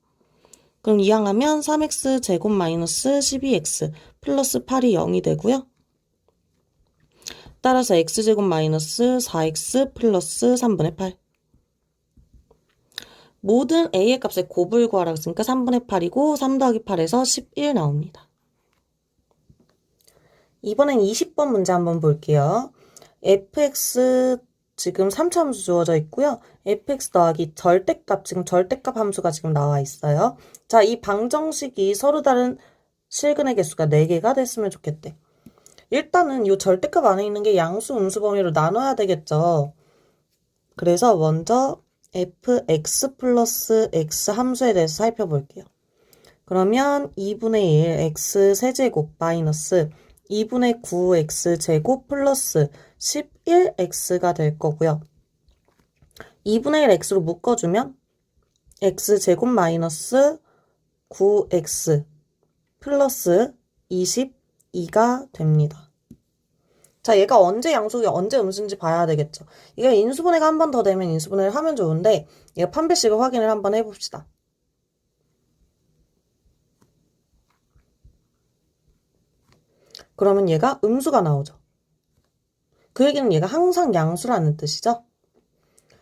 그럼 이항하면 3x 제곱 마이너스 12x 플러스 8이 0이 되고요. 따라서 x제곱 마이너스 4x 플러스 3분의 8. 모든 a의 값의 곱을 구하라고 했으니까 3분의 8이고 3 더하기 8에서 11 나옵니다. 이번엔 20번 문제 한번 볼게요. fx 지금 3차함수 주어져 있고요. fx 더하기 절대값, 지금 절대값 함수가 지금 나와 있어요. 자, 이 방정식이 서로 다른 실근의 개수가 4개가 됐으면 좋겠대. 일단은 이 절대값 안에 있는 게 양수, 음수 범위로 나눠야 되겠죠. 그래서 먼저 fx 플러스 x 함수에 대해서 살펴볼게요. 그러면 2분의 1 x 세제곱 마이너스 2분의 9x 제곱 플러스 11x가 될 거고요. 2분의 1 x로 묶어주면 x 제곱 마이너스 9x 플러스 22가 됩니다. 자, 얘가 언제 양수기 언제 음수인지 봐야 되겠죠. 이게 인수분해가 한 번 더 되면 인수분해를 하면 좋은데 얘가 판별식을 확인을 한번 해봅시다. 그러면 얘가 음수가 나오죠. 그 얘기는 얘가 항상 양수라는 뜻이죠.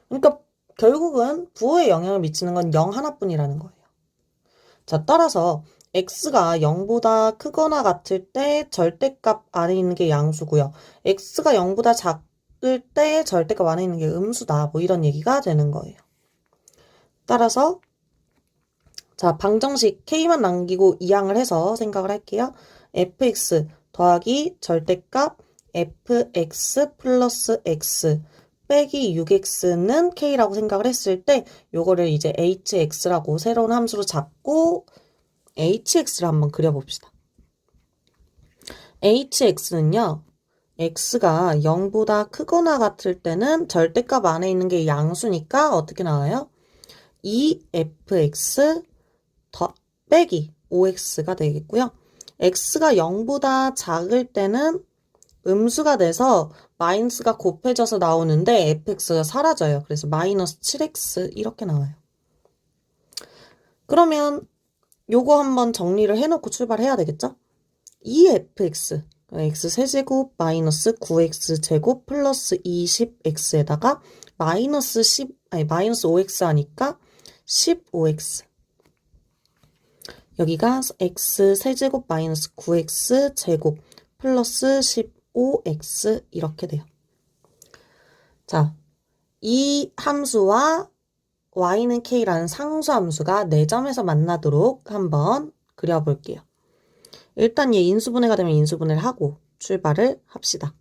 그러니까 결국은 부호에 영향을 미치는 건 0 하나뿐이라는 거예요. 자, 따라서 x가 0보다 크거나 같을 때 절대값 안에 있는 게 양수고요. x가 0보다 작을 때 절대값 안에 있는 게 음수다. 뭐 이런 얘기가 되는 거예요. 따라서 자, 방정식 k만 남기고 이항을 해서 생각을 할게요. fx 더하기 절대값 fx 플러스 x 빼기 6x는 k라고 생각을 했을 때 요거를 이제 hx라고 새로운 함수로 잡고 hx를 한번 그려봅시다. hx는요. x가 0보다 크거나 같을 때는 절대값 안에 있는 게 양수니까 어떻게 나와요? 2fx 더 빼기 5x가 되겠고요. x가 0보다 작을 때는 음수가 돼서 마이너스가 곱해져서 나오는데 fx가 사라져요. 그래서 마이너스 7x 이렇게 나와요. 그러면 요거 한번 정리를 해놓고 출발해야 되겠죠? 2fx x 세제곱 마이너스 9x 제곱 플러스 20x에다가 마이너스 5x 하니까 15x. 여기가 x 세제곱 마이너스 9x 제곱 플러스 15x 이렇게 돼요. 자, 이 함수와 y는 k라는 상수함수가 4점에서 만나도록 한번 그려볼게요. 일단 얘 인수분해가 되면 인수분해를 하고 출발을 합시다.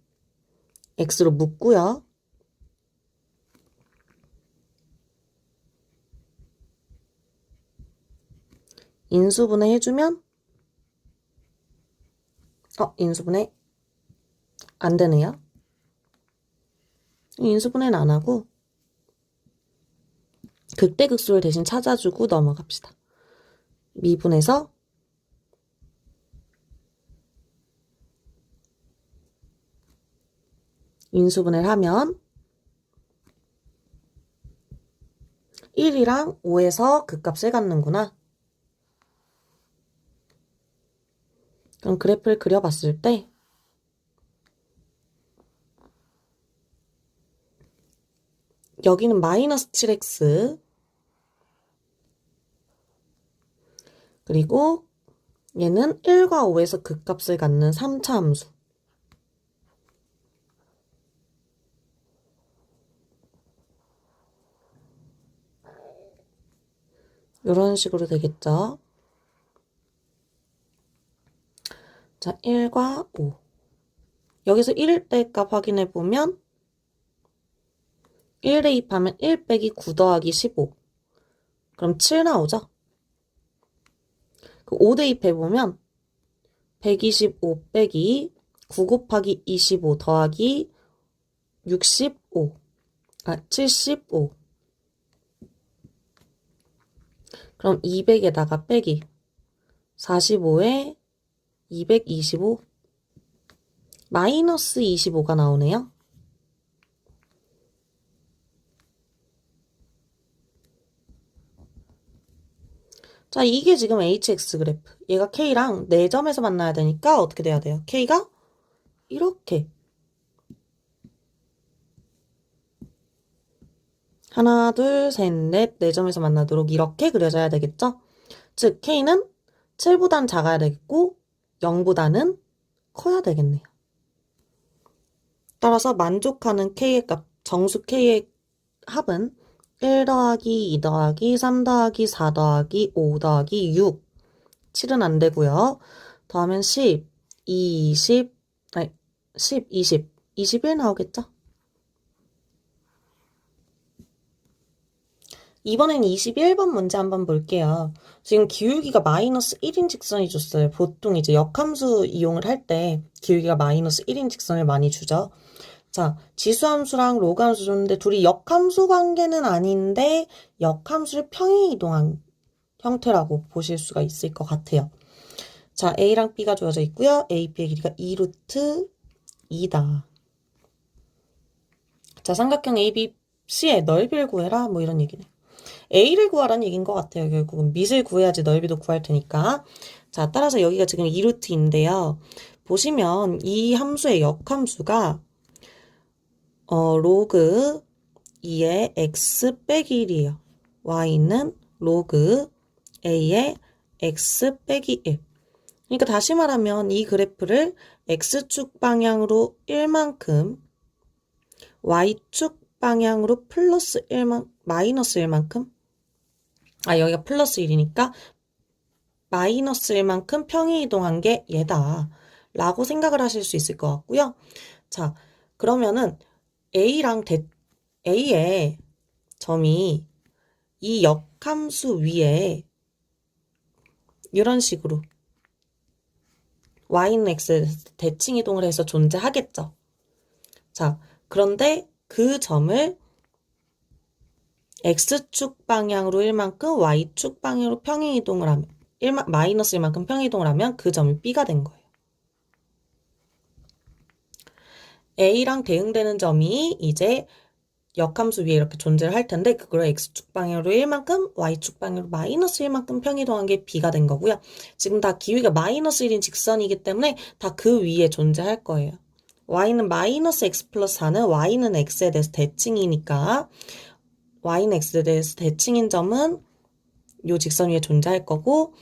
x로 묶고요. 인수분해 해주면 인수분해 안 되네요. 인수분해는 안 하고 극대극소를 대신 찾아주고 넘어갑시다. 미분해서 인수분해를 하면 1이랑 5에서 극값을 갖는구나. 그럼 그래프를 그려봤을 때 여기는 마이너스 7x 그리고 얘는 1과 5에서 극값을 갖는 3차 함수. 이런 식으로 되겠죠. 자, 1과 5. 여기서 1일 때 값 확인해 보면 1 대입하면 1 빼기 9 더하기 15. 그럼 7 나오죠? 5 대입해 보면 125 빼기 9 곱하기 25 더하기 75. 그럼 200에다가 빼기 45에 225 마이너스 25가 나오네요. 자, 이게 지금 hx 그래프. 얘가 k랑 4점에서 만나야 되니까 어떻게 돼야 돼요? k가 이렇게 하나, 둘, 셋, 넷, 4점에서 만나도록 이렇게 그려져야 되겠죠? 즉, k는 7보단 작아야 되겠고 0보다는 커야 되겠네요. 따라서 만족하는 k의 값, 정수 k의 합은 1 더하기 2 더하기 3 더하기 4 더하기 5 더하기 6. 7은 안 되고요. 더하면 10, 20, 21 나오겠죠? 이번엔 21번 문제 한번 볼게요. 지금 기울기가 마이너스 1인 직선이 줬어요. 보통 이제 역함수 이용을 할 때 기울기가 마이너스 1인 직선을 많이 주죠. 자, 지수함수랑 로그함수 줬는데 둘이 역함수 관계는 아닌데 역함수를 평행 이동한 형태라고 보실 수가 있을 것 같아요. 자, A랑 B가 주어져 있고요. AB의 길이가 2루트 2다. 자, 삼각형 ABC의 넓이를 구해라. 뭐 이런 얘기네. A를 구하라는 얘기인 것 같아요. 결국은 밑을 구해야지 넓이도 구할 테니까. 자, 따라서 여기가 지금 2루트인데요. 보시면 이 함수의 역함수가 로그 2의 x 빼기 1이에요. y는 로그 a의 x 빼기 1. 그러니까 다시 말하면 이 그래프를 x축 방향으로 1만큼 y축 방향으로 플러스 1만 마이너스 1만큼 여기가 플러스 1이니까 마이너스 1만큼 평행 이동한 게 얘다 라고 생각을 하실 수 있을 것 같고요. 자, 그러면은 A의 점이 이 역함수 위에 이런 식으로 y는 x에 대칭 이동을 해서 존재하겠죠. 자, 그런데 그 점을 x축 방향으로 1만큼, y축 방향으로 평행이동을 하면, 마이너스 1만큼 평행이동을 하면 그 점이 B가 된 거예요. A랑 대응되는 점이 이제 역함수 위에 이렇게 존재를 할 텐데 그걸 x축 방향으로 1만큼, y축 방향으로 마이너스 1만큼 평이동한 게 B가 된 거고요. 지금 다 기울기가 마이너스 1인 직선이기 때문에 다 그 위에 존재할 거예요. y는 마이너스 x 플러스 4는 y는 x에 대해서 대칭이니까 y는 x에 대해서 대칭인 점은 요 직선 위에 존재할 거고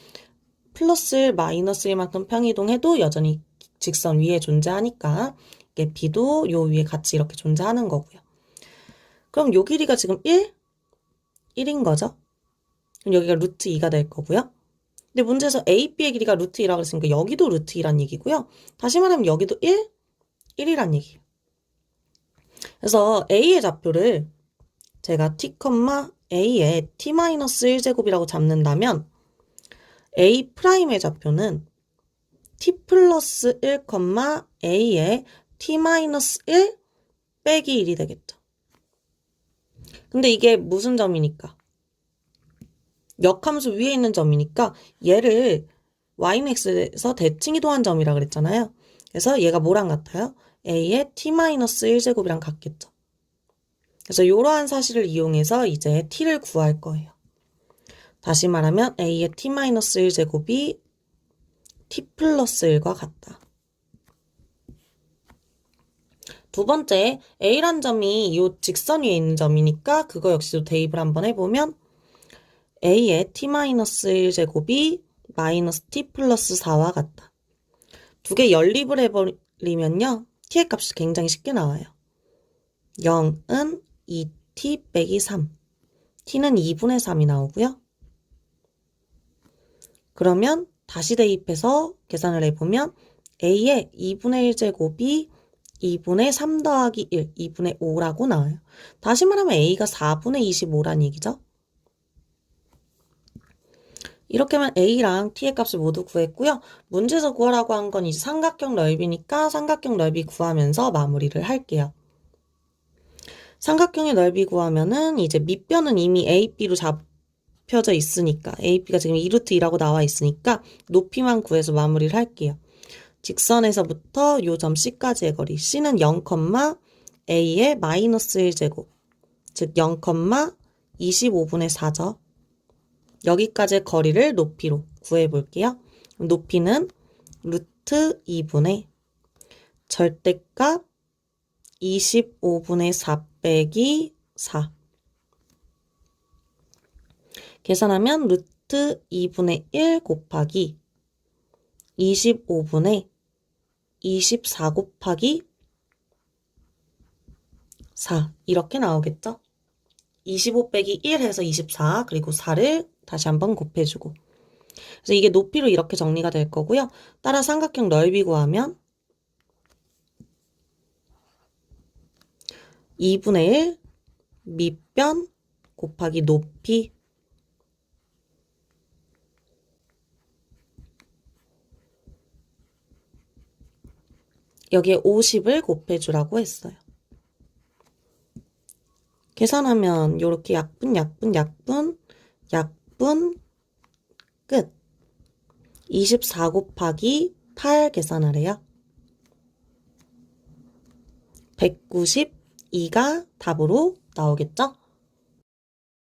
플러스 마이너스 1만큼 평이동해도 여전히 직선 위에 존재하니까 이게 B도 요 위에 같이 이렇게 존재하는 거고요. 그럼 요 길이가 지금 1인 거죠? 그럼 여기가 루트 2가 될 거고요. 근데 문제에서 A, B의 길이가 루트 2라고 했으니까 여기도 루트 2란 얘기고요. 다시 말하면 여기도 1이란 얘기예요. 그래서 A의 좌표를 제가 t, A의 t-1제곱이라고 잡는다면 A'의 좌표는 t 플러스 1, A의 t-1 빼기 1이 되겠죠. 근데 이게 무슨 점이니까? 역함수 위에 있는 점이니까 얘를 y는 x에서 대칭이동한 점이라 그랬잖아요. 그래서 얘가 뭐랑 같아요? a의 t-1제곱이랑 같겠죠. 그래서 이러한 사실을 이용해서 이제 t를 구할 거예요. 다시 말하면 a의 t-1제곱이 t 플러스 1과 같다. 두 번째, a란 점이 이 직선 위에 있는 점이니까 그거 역시도 대입을 한번 해보면 a의 t-1제곱이 마이너스 t 플러스 4와 같다. 두 개 연립을 해버리면요. t의 값이 굉장히 쉽게 나와요. 0은 2t 빼기 3. t는 2분의 3이 나오고요. 그러면 다시 대입해서 계산을 해보면 a의 2분의 1제곱이 2분의 3 더하기 1, 2분의 5라고 나와요. 다시 말하면 a가 4분의 25란 얘기죠. 이렇게 하면 a랑 t의 값을 모두 구했고요. 문제에서 구하라고 한 건 이제 삼각형 넓이니까 삼각형 넓이 구하면서 마무리를 할게요. 삼각형의 넓이 구하면은 이제 밑변은 이미 a, b로 잡혀져 있으니까 a, b가 지금 2루트 2라고 나와 있으니까 높이만 구해서 마무리를 할게요. 직선에서부터 요 점 C까지의 거리. C는 0, A의 마이너스 1제곱. 즉 0, 25분의 4죠. 여기까지의 거리를 높이로 구해볼게요. 높이는 루트 2분의 절대값 25분의 4 빼기 4. 계산하면 루트 2분의 1 곱하기 25분의 24 곱하기 4 이렇게 나오겠죠? 25 빼기 1 해서 24 그리고 4를 다시 한번 곱해주고 그래서 이게 높이로 이렇게 정리가 될 거고요. 따라 삼각형 넓이 구하면 2분의 1 밑변 곱하기 높이 여기에 50을 곱해주라고 했어요. 계산하면 이렇게 약분 끝. 24 곱하기 8 계산하래요. 192가 답으로 나오겠죠?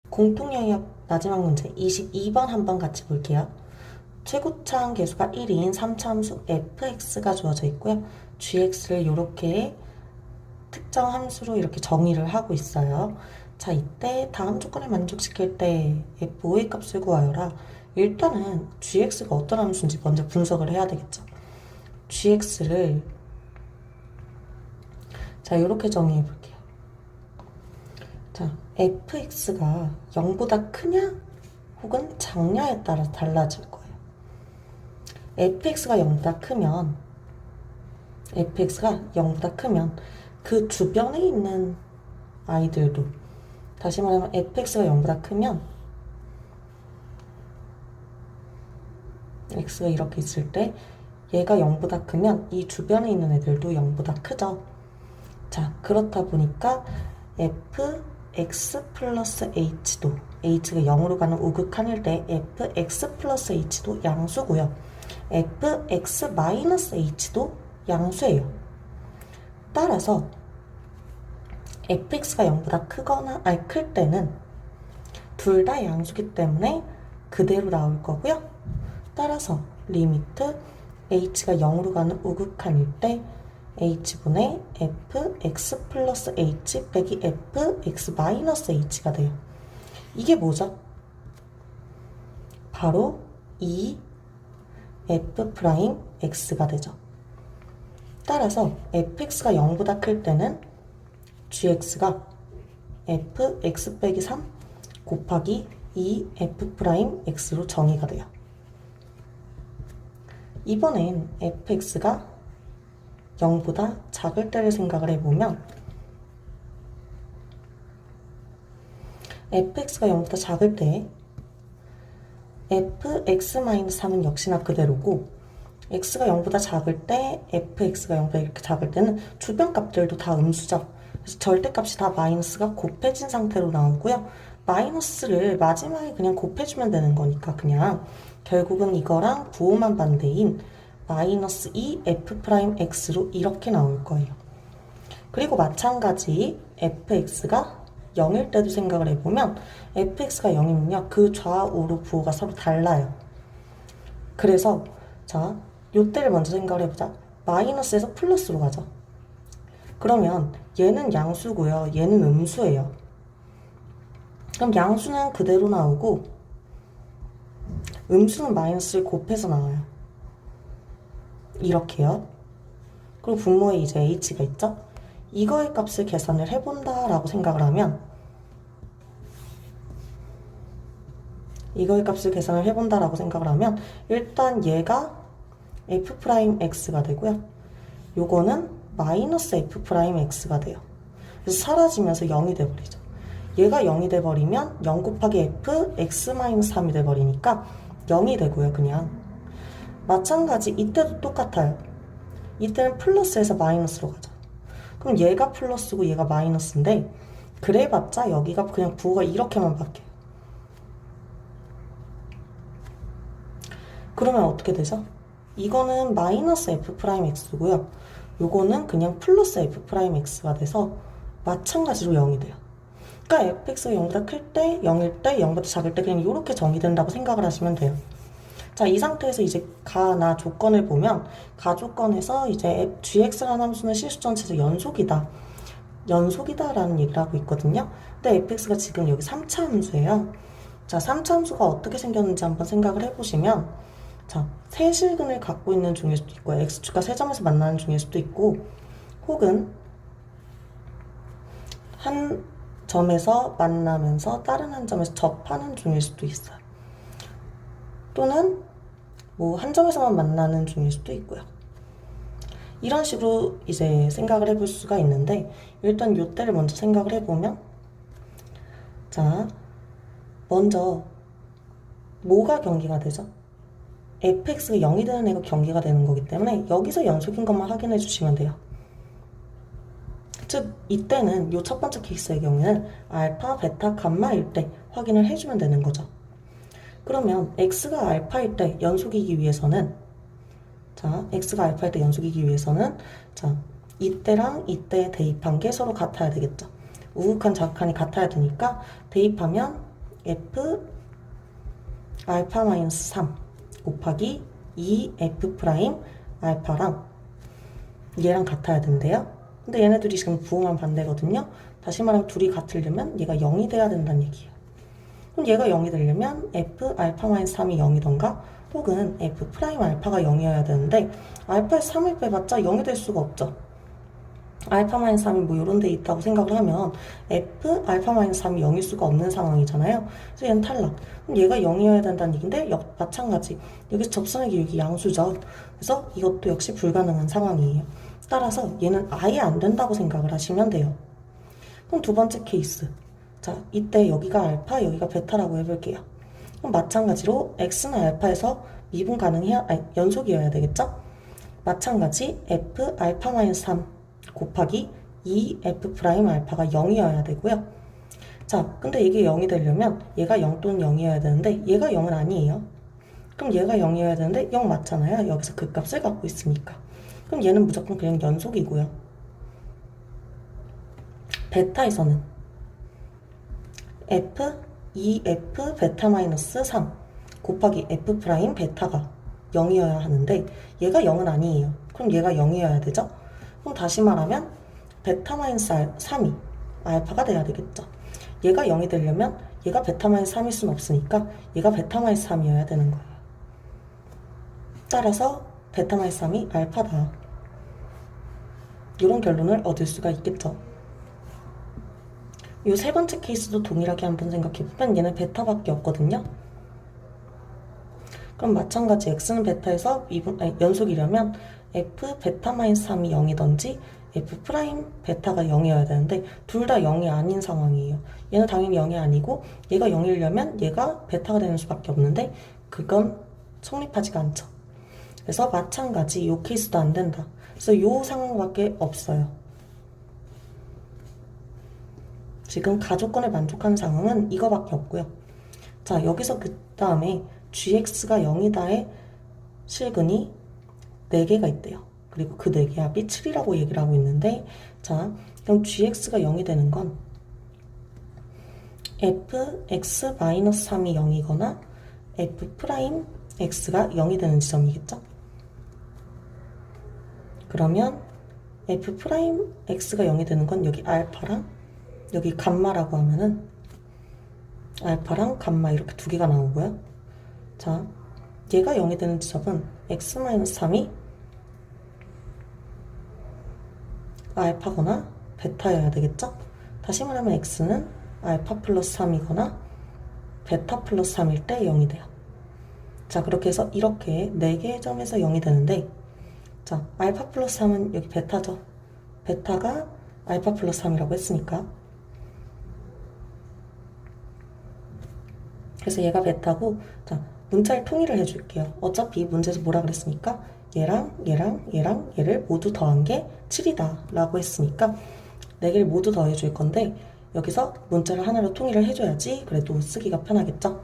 공통영역 마지막 문제 22번 한번 같이 볼게요. 최고차항 계수가 1인 3차함수 fx가 주어져 있고요. gx를 이렇게 특정 함수로 이렇게 정의를 하고 있어요. 자, 이때 다음 조건을 만족시킬 때 f5의 값을 구하여라. 일단은 gx가 어떤 함수인지 먼저 분석을 해야 되겠죠. gx를 자, 이렇게 정의해 볼게요. 자, fx가 0보다 크냐 혹은 작냐에 따라 달라질 거예요. fx가 0보다 크면 그 주변에 있는 아이들도 다시 말하면 fx가 0보다 크면 x가 이렇게 있을 때 얘가 0보다 크면 이 주변에 있는 애들도 0보다 크죠. 자, 그렇다 보니까 fx 플러스 h도 h가 0으로 가는 우극한일 때 fx 플러스 h도 양수고요. fx 마이너스 h도 양수예요. 따라서 fx가 0보다 크거나 클 때는 둘 다 양수기 때문에 그대로 나올 거고요. 따라서 리미트 h가 0으로 가는 우극한일 때 h분의 fx 플러스 h 빼기 fx 마이너스 h가 돼요. 이게 뭐죠? 바로 이 f 프라임 x가 되죠. 따라서 fx가 0보다 클 때는 gx가 fx 빼기 3 곱하기 2f 프라임 x로 정의가 돼요. 이번엔 fx가 0보다 작을 때를 생각을 해보면 fx가 0보다 작을 때 fx-3은 역시나 그대로고 x가 0보다 작을 때 fx가 0보다 이렇게 작을 때는 주변 값들도 다 음수죠. 그래서 절대값이 다 마이너스가 곱해진 상태로 나오고요. 마이너스를 마지막에 그냥 곱해주면 되는 거니까 그냥 결국은 이거랑 부호만 반대인 마이너스 2f'x로 이렇게 나올 거예요. 그리고 마찬가지 fx가 0일 때도 생각을 해보면 fx가 0이면요. 그 좌우로 부호가 서로 달라요. 그래서 자, 요때를 먼저 생각을 해보자. 마이너스에서 플러스로 가죠. 그러면 얘는 양수고요. 얘는 음수예요. 그럼 양수는 그대로 나오고 음수는 마이너스를 곱해서 나와요. 이렇게요. 그리고 분모에 이제 h가 있죠. 이거의 값을 계산을 해본다 라고 생각을 하면 일단 얘가 f'x가 되고요. 요거는 마이너스 f'x가 돼요. 그래서 사라지면서 0이 돼버리죠. 얘가 0이 돼버리면 0 곱하기 f x-3이 돼버리니까 0이 되고요. 그냥 마찬가지 이때도 똑같아요. 이때는 플러스에서 마이너스로 가죠. 그럼 얘가 플러스고 얘가 마이너스인데 그래봤자 여기가 그냥 부호가 이렇게만 바뀌어요. 그러면 어떻게 되죠? 이거는 마이너스 f'x고요. 요거는 그냥 플러스 f'x가 돼서 마찬가지로 0이 돼요. 그러니까 fx가 0보다 클 때, 0일 때, 0보다 작을 때 그냥 이렇게 정의된다고 생각을 하시면 돼요. 자, 이 상태에서 이제 가나 조건을 보면 가조건에서 이제 gx라는 함수는 실수 전체에서 연속이다라는 얘기를 하고 있거든요. 근데 fx가 지금 여기 3차 함수예요. 자, 3차 함수가 어떻게 생겼는지 한번 생각을 해보시면 자, 세실근을 갖고 있는 중일 수도 있고 x축과 세 점에서 만나는 중일 수도 있고 혹은 한 점에서 만나면서 다른 한 점에서 접하는 중일 수도 있어요. 또는 뭐 한 점에서만 만나는 중일 수도 있고요. 이런 식으로 이제 생각을 해볼 수가 있는데 일단 요때를 먼저 생각을 해보면 자, 먼저 뭐가 경계가 되죠? fx가 0이 되는 애가 경계가 되는 거기 때문에 여기서 연속인 것만 확인해 주시면 돼요. 즉 이때는 요 첫 번째 케이스의 경우에는 알파, 베타, 감마일 때 확인을 해주면 되는 거죠. 그러면 x가 알파일 때 연속이기 위해서는 자, x가 알파일 때 연속이기 위해서는 자, 이때랑 이때 대입한 게 서로 같아야 되겠죠. 우극한 좌극한이 같아야 되니까 대입하면 f 알파 마이너스 3 곱하기 2f 프라임 알파랑 얘랑 같아야 된대요. 근데 얘네들이 지금 부호만 반대거든요. 다시 말하면 둘이 같으려면 얘가 0이 돼야 된다는 얘기예요. 그럼 얘가 0이 되려면 f 알파 마이너스 3이 0이던가 혹은 f 프라임 알파가 0이어야 되는데 알파에서 3을 빼봤자 0이 될 수가 없죠. 알파 마이너스 3이 뭐 이런 데 있다고 생각을 하면 f 알파 마이너스 3이 0일 수가 없는 상황이잖아요. 그래서 얘는 탈락. 그럼 얘가 0이어야 된다는 얘기인데 마찬가지. 여기서 접선의 기울기 양수죠. 그래서 이것도 역시 불가능한 상황이에요. 따라서 얘는 아예 안 된다고 생각을 하시면 돼요. 그럼 두 번째 케이스. 자, 이때 여기가 알파, 여기가 베타라고 해볼게요. 그럼 마찬가지로 x는 알파에서 미분 가능해야, 아니, 연속이어야 되겠죠? 마찬가지 f 알파 마이너스 3 곱하기 2f 프라임 알파가 0이어야 되고요. 자, 근데 이게 0이 되려면 얘가 0 또는 0이어야 되는데 얘가 0은 아니에요. 그럼 얘가 0이어야 되는데 0 맞잖아요. 여기서 그 값을 갖고 있으니까. 그럼 얘는 무조건 그냥 연속이고요. 베타에서는 f 2f 베타 마이너스 3 곱하기 f 프라임 베타가 0이어야 하는데 얘가 0은 아니에요. 그럼 얘가 0이어야 되죠? 그럼 다시 말하면 베타 마이너스 3이 알파가 돼야 되겠죠. 얘가 0이 되려면 얘가 베타 마이너스 3일 수는 없으니까 얘가 베타 마이너스 3이어야 되는 거예요. 따라서 베타 마이너스 3이 알파다. 이런 결론을 얻을 수가 있겠죠. 이 세 번째 케이스도 동일하게 한번 생각해보면 얘는 베타밖에 없거든요. 그럼 마찬가지 x는 베타에서 연속이려면 f 베타 마이너스 3이 0이던지 f 프라임 베타가 0이어야 되는데 둘 다 0이 아닌 상황이에요. 얘는 당연히 0이 아니고 얘가 0이려면 얘가 베타가 되는 수밖에 없는데 그건 성립하지가 않죠. 그래서 마찬가지 이 케이스도 안 된다. 그래서 이 상황밖에 없어요. 지금 가조건에 만족하는 상황은 이거밖에 없고요. 자, 여기서 그 다음에 gx가 0이다의 실근이 4개가 있대요. 그리고 그 4개 합이 7이라고 얘기를 하고 있는데, 자, 그럼 gx가 0이 되는 건 fx-3이 0이거나 f'x가 0이 되는 지점이겠죠? 그러면 f'x가 0이 되는 건 여기 알파랑 여기 감마라고 하면은 알파랑 감마 이렇게 두 개가 나오고요. 자, 얘가 0이 되는 지점은 x-3이 알파거나 베타여야 되겠죠? 다시 말하면 x는 알파 플러스 3이거나 베타 플러스 3일 때 0이 돼요. 자, 그렇게 해서 이렇게 4개의 점에서 0이 되는데, 자, 알파 플러스 3은 여기 베타죠. 베타가 알파 플러스 3이라고 했으니까. 그래서 얘가 베타고, 자, 문자를 통일을 해줄게요. 어차피 문제에서 뭐라 그랬으니까 얘랑 얘를 모두 더한 게 7이다 라고 했으니까 4개를 모두 더해줄 건데 여기서 문자를 하나로 통일을 해줘야지 그래도 쓰기가 편하겠죠.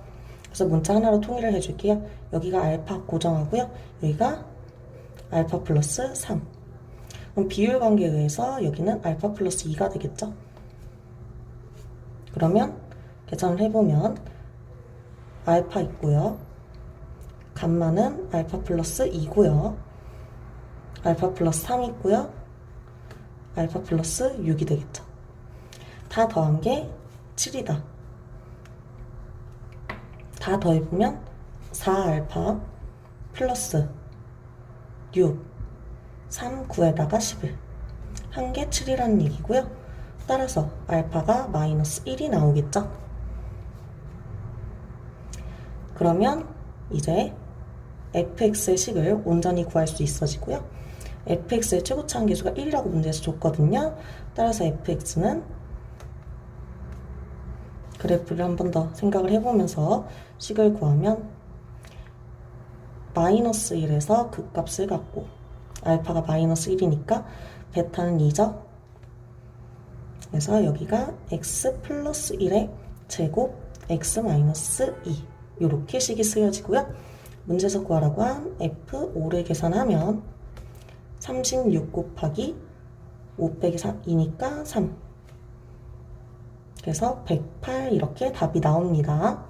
그래서 문자 하나로 통일을 해줄게요. 여기가 알파 고정하고요. 여기가 알파 플러스 3. 그럼 비율 관계에 의해서 여기는 알파 플러스 2가 되겠죠. 그러면 계산을 해보면 알파 있고요. 감마는 알파 플러스 2고요. 알파 플러스 3 있고요. 알파 플러스 6이 되겠죠. 다 더한 게 7이다. 다 더해보면 4알파 플러스 6, 3, 9에다가 11. 한 게 7이라는 얘기고요. 따라서 알파가 마이너스 1이 나오겠죠. 그러면 이제 fx의 식을 온전히 구할 수 있어지고요. fx의 최고차 한계수가 1이라고 문제에서 줬거든요. 따라서 fx는 그래프를 한 번 더 생각을 해보면서 식을 구하면 마이너스 1에서 그 값을 갖고 알파가 마이너스 1이니까 베타는 2죠. 그래서 여기가 x 플러스 1의 제곱 x 마이너스 2 이렇게 식이 쓰여지고요. 문제에서 구하라고 한 F5를 계산하면 36 곱하기 5 빼기 2니까 3. 그래서 108 이렇게 답이 나옵니다.